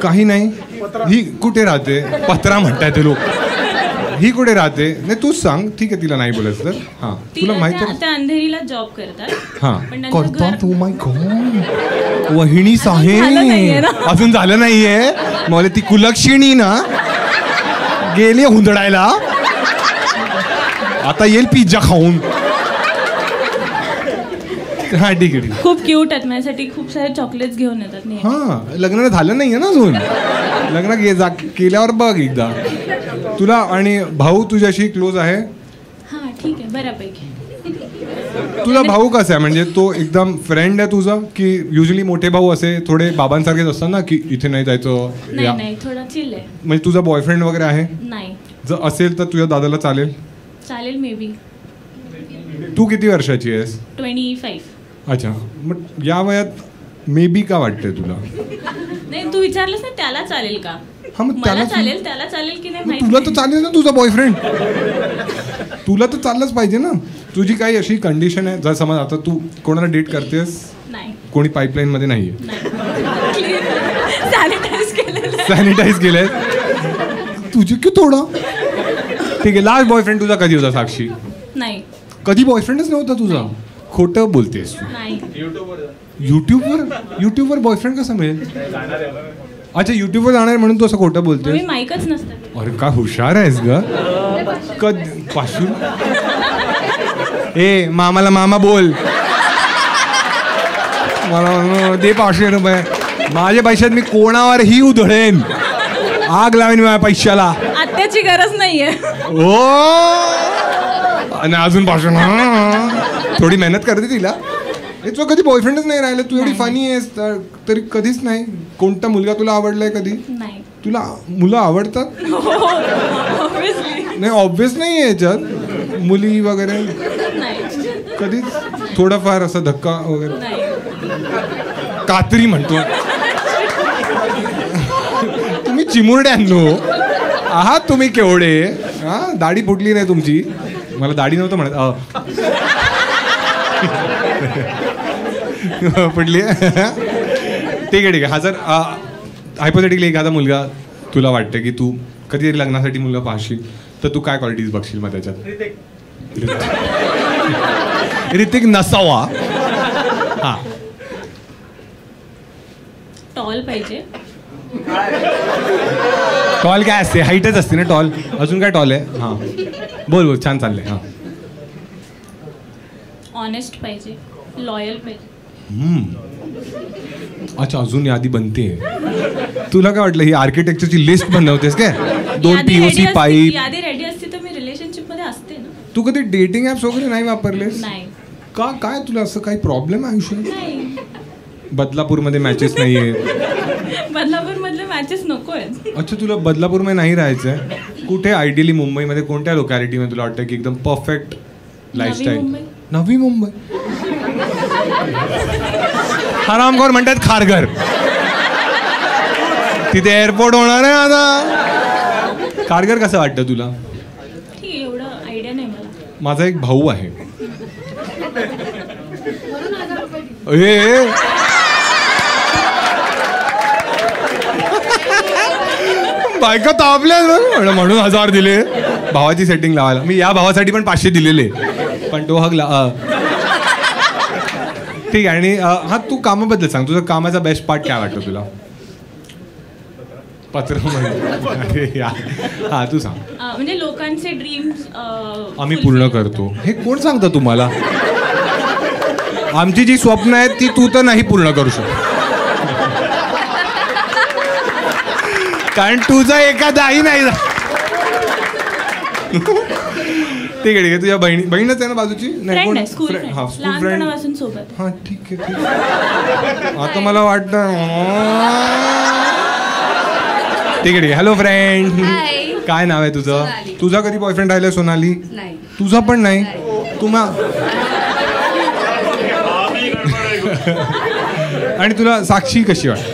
काही नाही. ही कुठे राहते? पत्रा म्हणताय ते लोक. ही कुठे राहते? नाही तूच सांग. ठीक आहे, तिला नाही बोलायचं तर. हा, तुला माहिती आहे? त्या अंधेरीला जॉब करतात. हा, करतात. ओ माय गॉड, वहिनीच आहे. अजून झालं नाहीये. मला ती कुलक्षिणी ना गेली हुंदडायला, आता येईल पिझ्झा खाऊन. हा, ठीक आहे. खूप क्यूट आहेत, माझ्यासाठी खूप सारे चॉकलेट्स घेऊन येतात. हा, लग्न झालं नाहीये ना अजून. लग्न केल्यावर बघ एकदा. तुला आणि भाऊ तुझ्याशी क्लोज आहे? हा, ठीक आहे, बऱ्यापैकी. तुझा भाऊ कसा आहे? म्हणजे तो एकदम फ्रेंड आहे तुझा की युजली मोठे भाऊ असे थोडे बाबांसारखेच असतात ना की इथे नाही जायचं? नाही, थोडा चिल आहे. म्हणजे तुझा बॉयफ्रेंड वगैरे आहे? नाही. जर असेल तर तुझ्या दादाला चालेल? चालेल, मे बी. तू किती वर्षाची आहेस? 25. अच्छा. मग या वयात मे बी का वाटतंय तुला? नाही, तू विचारलंस ना त्याला चालेल का? हा, मग मला चालेल, त्याला चालेल की नाही तुला तर चालेल ना तुझा बॉयफ्रेंड. तुला तर चाललंच पाहिजे ना. तुझी काही अशी कंडिशन आहे? जर समज आता तू कोणाला डेट करतेस? नाही. कोणी पाईपलाईन मध्ये नाहीये? सॅनिटाईज केलंय. तुझी की थोडं ठीक आहे. लास्ट बॉयफ्रेंड तुझा कधी होता साक्षी? नाही. कधी बॉयफ्रेंडच नव्हता तुझा? खोटं बोलतेस? नाही. युट्यूबवर बॉयफ्रेंड कसं मिळेल? अच्छा, युट्यूबवर जाणार म्हणून तू असं खोटं बोलतेस? माईकच नसतं. अरे काय हुशार आहेस ग. पाचशे ए मामाला मामा बोल, मला दे 500 रुपये. माझ्या पैशात मी कोणावरही उधळेन, आग लावेन माझ्या पैशाला. आत्याची गरज नाहीये. ओ, आणि अजून 500. थोडी मेहनत करते तिला. तुझा कधी बॉयफ्रेंडच नाही राहिलं? तू एवढी फनी आहेस तरी कधीच नाही? कोणता मुलगा तुला आवडलाय कधी? नाही. तुला मुलं आवडतात? नाही, ऑब्विस नाही आहे याच्यात मुली वगैरे कधीच? थोडाफार असा धक्का वगैरे? कात्री म्हणतो तुम्ही चिमुरड्यांनो आहात तुम्ही केवढे. हा, दाढी फुटली नाही तुमची. मला दाढी नव्हतं म्हणत, पडली. ठीक आहे. हा, जर हायपोथेटिकली एखादा मुलगा तुला वाटतं की तू कधीतरी लग्नासाठी मुलगा पाहशील तर तू काय क्वालिटीज बघशील मग त्याच्यात? ऋतिक नसावा. हा, टॉल पाहिजे. टॉल काय असते? हाईटच असते ना टॉल. अजून काय टॉल आहे? हा, बोल छान चाललंय. हा, ऑनेस्ट पाहिजे, लॉयल पाहिजे. अच्छा, अजून यादी बनते. तुला काय वाटलं ही आर्किटेक्चरची लिस्ट बनवतेस काय? 2 POC पाईप. यादी रेडी असते तर मी रिलेशनशिप मध्ये असते ना. तू कधी डेटिंग ऍप्स वगैरे नाही वापरलेस? नाही. का? काय तुला असं काही प्रॉब्लेम आहे आयुष्यात? नाही. बदलापूरमध्ये मॅचेस नाहीये? बदलापूर मधले मॅचेस नको आहेत. अच्छा, तुला बदलापूरमध्ये नाही राहायचंय? कुठे आयडियली मुंबईमध्ये कोणत्या लोकॅलिटीमध्ये तुला वाटतं की एकदम परफेक्ट लाईफस्टाईल? नवी मुंबई. हरामखोर म्हणतात खारघर. तिथे एअरपोर्ट होणार आहे आता. खारघर कसं वाटतं तुला? ठीक, एवढं आयडिया नाही मला. माझा एक भाऊ आहे. बायका तापल्या म्हणून 1000 दिले भावाची सेटिंग लावायला. मी या भावासाठी पण 500 दिलेले, पण तो हगला. ठीक आहे. आणि हा तू कामाबद्दल सांग, तुझं कामाचा बेस्ट पार्ट काय वाटतं तुला? पत्र हा तू सांग. म्हणजे लोकांचे ड्रीम्स आम्ही पूर्ण करतो. हे कोण सांगतं तुम्हाला? आमची जी स्वप्न आहेत ती तू तर नाही पूर्ण करू शकत, कारण तुझा एखादाही नाही. ठीक आहे. तुझ्या बहीणच आहे ना बाजूची? नाही, स्कूल फ्रेंड. हा ठीक आहे. आता मला वाटतं ठीक आहे. हॅलो फ्रेंड, काय नाव आहे तुझं? तुझा कधी बॉयफ्रेंड राहिला सोनाली? तुझा पण नाही? आणि तुला साक्षी कशी वाटते?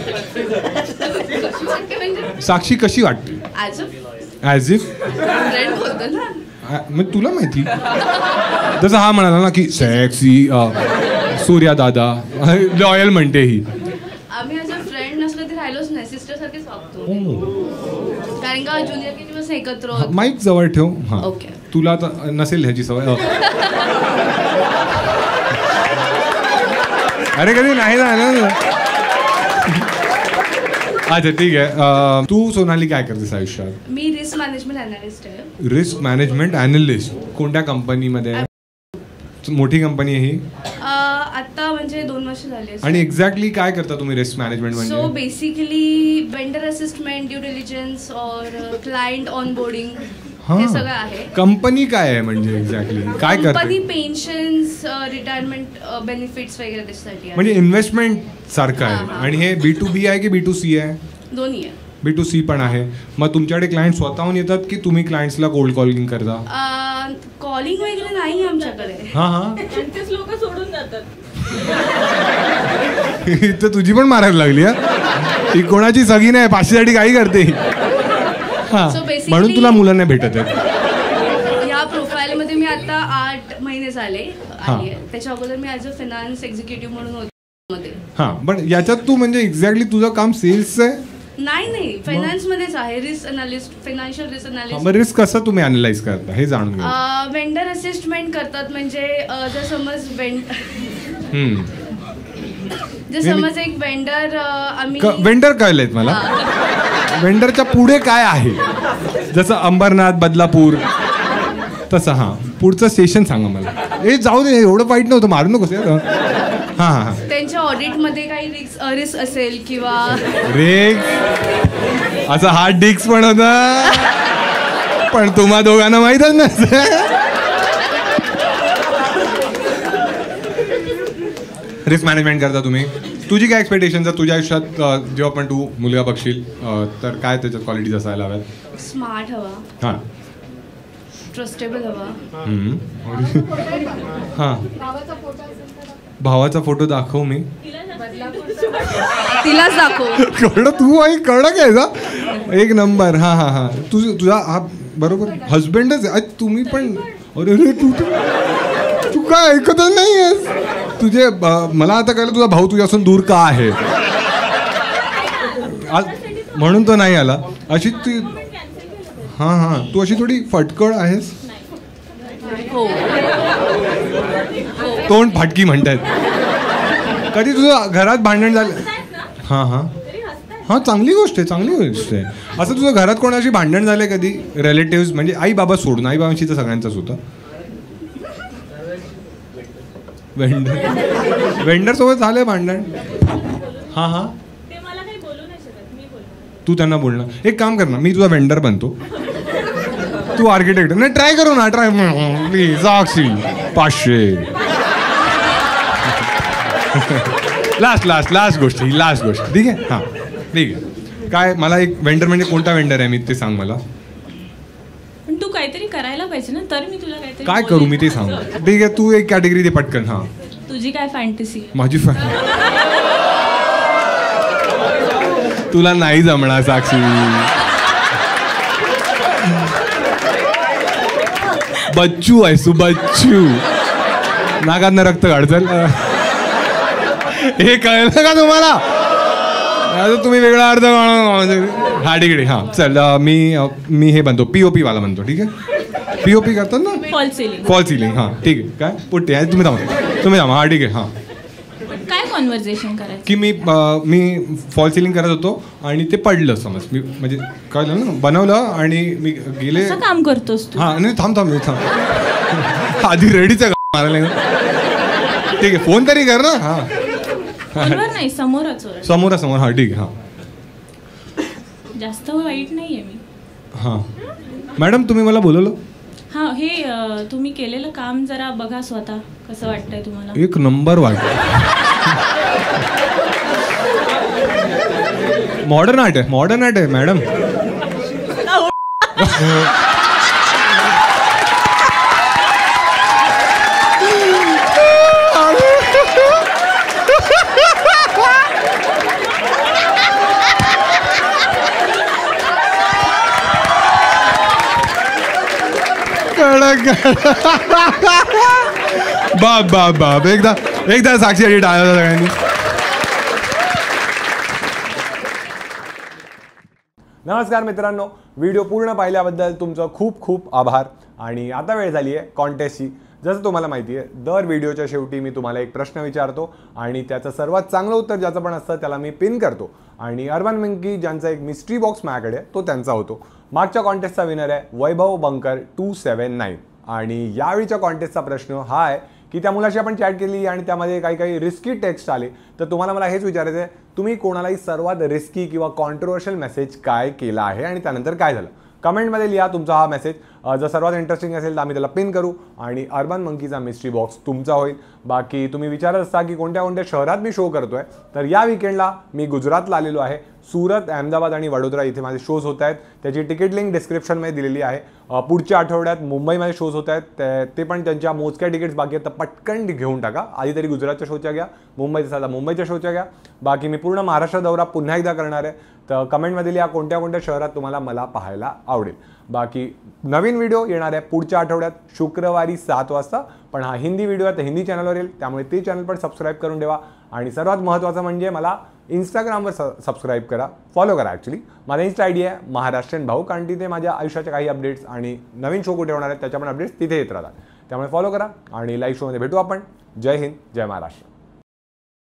साक्षी कशी वाटते? ॲज इफ मग तुला माहिती, जसं हा म्हणाला ना की सेक्सी सूर्या दादा लॉयल म्हणते ही. आम्ही ॲज अ फ्रेंड नसलं तरी राहिलोच नाही, सिस्टर सारखेच वागतो, कारण का ज्युनियर के दिवस एकत्र. माईक जवळ ठेव. हा ओके. तुला तर नसेल ह्याची सवय. अरे कधी नाही ना. अच्छा ठीक आहे. तू सोनाली काय करतेस आयुष्यात? मी रिस्क मॅनेजमेंट अनालिस्ट आहे. रिस्क मॅनेजमेंट अनालिस्ट कोणत्या कंपनीमध्ये? मोठी कंपनी आहे ही? आता म्हणजे 2 वर्ष झाली. आणि एक्झॅक्टली काय करता तुम्ही रिस्क मॅनेजमेंट म्हणजे? So basically vendor असिस्टमेंट, due diligence और क्लायंट ऑनबोर्डिंग हे सगळं आहे. कंपनी काय आहे म्हणजे एक्झॅक्टली काय करते? कंपनी पेन्शन्स, रिटायरमेंट बेनिफिट्स वगैरे त्याच्यासाठी आहे. म्हणजे इन्व्हेस्टमेंट सारखं आहे. आणि हे B2B आहे की B2C आहे? दोन्ही आहे. B2C पण आहे. मग तुमच्याकडे क्लायंट स्वतःहून येतात की तुम्ही क्लायंट्सला कोल्ड कॉलिंग करता? कॉलिंग वगैरे नाही आमच्याकडे. हा तेच लोक सोडून जातात. इथं तुझी पण मारायला लागली. ही कोणाची सगी नाही, 500 साठी काही करते. म्हणून तुला मुलं नाही भेटत आहेत. या प्रोफाईल मध्ये मी आता 8 महिने झाले. त्याच्या अगोदर मी ॲज अ फायनान्स एक्झिक्युटिव्ह म्हणून होते. हा पण याच्यात तू म्हणजे एक्झॅक्टली तुझं काम सेल्स आहे? नाही, फायनान्स मध्येच आहे. Risk analyst, financial risk analyst. मग रिस्क कसं तुम्ही अनालाइज करता हे जाणून घ्या. वेंडर असिस्टमेंट करतात. म्हणजे जर समज समज एक वेंडर आम्ही वेंडर कळलेत मला. वेंडरच्या पुढे काय आहे? जसं अंबरनाथ, बदलापूर तसं. हा पुढचं स्टेशन सांगा मला. जाऊ दे, एवढं वाईट नव्हतं, मारू नकोस. हा त्यांच्या ऑडिट मध्ये काही रिस्क असेल किंवा रिस्क असं हार्ड डिस्क पण होता, पण तुम्हा दोघांना माहीतच नसतं. रिस्क मॅनेजमेंट करता तुम्ही. तुझी काय एक्सपेक्टेशन आहे तुझ्या आयुष्यात? जेव्हा पण तू मुलगा बघशील तर काय त्याच्यात क्वालिटीज असायला हव्यात? स्मार्ट हवा. हां. ट्रस्टेबल हवा. हां. भावाचा फोटो दाखव. मी तिलाच दाखव. तू आई कडक आहे का? एक नंबर. हा तुझा हा बरोबर हजबंडच आहे. तुम्ही पण अरे तू काय ऐकतच नाही आहेस. तुझे मला आता कळलं तुझा भाऊ तुझ्यापासून दूर का आहे, म्हणून तो नाही आला. अशी ती तू अशी थोडी फटकळ आहेस. तोंड फाटकी म्हणतायत. कधी तुझं घरात भांडण झालं? चांगली गोष्ट आहे. असं तुझं घरात कोणाशी भांडण झालंय कधी? रिलेटिव्ह म्हणजे आई बाबा सोडून. आई बाबांशी तर सगळ्यांचंच होतं. वेंडर सोबत झालंय भांडण? तू त्यांना बोलणार. एक काम कर ना, मी तुझा वेंडर बनतो, तू आर्किटेक्ट. नाही ट्राय करू ना. Try please. साक्षी 500. लास्ट गोष्ट ठीक आहे. हां ठीक आहे. काय मला एक वेंडर म्हणजे कोणता वेंडर आहे मी ते सांग मला. पण तू काहीतरी करायला पाहिजे ना, तर मी तुला काहीतरी काय करू मी ते सांग. ठीक आहे, तू एक कॅटेगरी दे पटकन. हां. तुझी काय फॅन्टसी? माझी तुला नाही जमणार साक्षी. बच्चू आहेस तू, बच्चू. नाकातनं रक्त काढचल. हे कळलं का तुम्हाला? आता तुम्ही वेगळा अर्थ हा ठीक आहे हां चल मी हे बनतो POP वाला बनतो ठीक आहे POP करतात ना फॉल सिलिंग हां ठीक आहे काय पुट्टी आहे तुम्ही थांबा हां ठीक आहे हां काय कॉन्व्हर्सेशन करायचं की मी फॉल सिलिंग करत होतो आणि ते पडलं समज मी म्हणजे कळलं ना बनवलं आणि मी गेले काम करतोस तू हां नाही थांब आधी रेडीचा मारायला ठीक आहे फोन तरी कर ना हां नाही समोरासमोर हां ठीक आहे हां जास्त वाईट नाहीये मी हां मॅडम तुम्ही मला बोलवलं हा हे तुम्ही केलेलं काम जरा बघा स्वतः कसं वाटतंय तुम्हाला एक नंबर वाटतं मॉडर्न आर्ट आहे मॅडम बाप एकदा साक्षी टाळा सगळ्यांनी. नमस्कार मित्रांनो, व्हिडिओ पूर्ण पाहिल्याबद्दल तुमचं खूप खूप आभार. आणि आता वेळ झाली आहे कॉन्टेस्टची. जसं तुम्हाला माहिती आहे दर व्हिडिओच्या शेवटी मी तुम्हाला एक प्रश्न विचारतो आणि त्याचं सर्वात चांगलं उत्तर ज्याचं पण असतं त्याला मी पिन करतो. आणि अर्बन मंकी ज्यांचा एक मिस्ट्री बॉक्स माझ्याकडे आहे तो त्यांचा होतो. मागच्या कॉन्टेस्टचा विनर आहे वैभव बंकर 279. आणि यावेळीच्या कॉन्टेस्टचा प्रश्न हा आहे की त्या मुलाशी आपण चॅट केली आणि त्यामध्ये काही रिस्की टेक्स्ट आले. तर तुम्हाला मला हेच विचारायचं आहे, तुम्ही कोणालाही सर्वात रिस्की किंवा कॉन्ट्रोवर्शियल मेसेज काय केला आहे आणि त्यानंतर काय झालं. कमेंटमध्ये लिहा तुमचा हा मेसेज. जर सर्वात इंटरेस्टिंग असेल तर आम्ही त्याला पिन करू आणि अर्बन मंकीचा मिस्ट्री बॉक्स तुमचा होईल. बाकी तुम्ही विचारत असता की कोणत्या कोणत्या शहरात मी शो करतोय, तर या विकेंडला मी गुजरातला आलेलो आहे. सुरत, अहमदाबाद आणि वडोदरा इथे माझे शोज होत आहेत. त्याची तिकीट लिंक डिस्क्रिप्शनमध्ये दिलेली आहे. पुढच्या आठवड्यात मुंबईमध्ये शोज होत आहेत, ते पण त्यांच्या मोजक्या तिकीट्स बाकी आहेत, तर पटकन घेऊन टाका. आधी तरी गुजरातच्या शोच्या घ्या, मुंबईच्या शोच्या घ्या. बाकी मी पूर्ण महाराष्ट्र दौरा पुन्हा एकदा करणार आहे. तर कमेंटमध्ये लिहा कोणत्या कोणत्या शहरात तुम्हाला मला पाहायला आवडेल. बाकी नवीन व्हिडिओ येणार आहे पुढच्या आठवड्यात शुक्रवारी 7 वाजता. पण हा हिंदी व्हिडिओ आहे तर हिंदी चॅनलवर येईल, त्यामुळे ते चॅनल पण सबस्क्राईब करून ठेवा. आणि सर्वात महत्त्वाचं म्हणजे मला इंस्टाग्रामवर सबस्क्राईब करा, फॉलो करा. ॲक्च्युली माझा इंस्टा ID आहे महाराष्ट्रीयन भाऊ, कारण तिथे माझ्या आयुष्याच्या काही अपडेट्स आणि नवीन शो कुठे होणार आहेत त्याच्या पण अपडेट्स तिथे येत राहतात. त्यामुळे फॉलो करा आणि लाईव्ह शोमध्ये भेटू आपण. जय हिंद, जय महाराष्ट्र.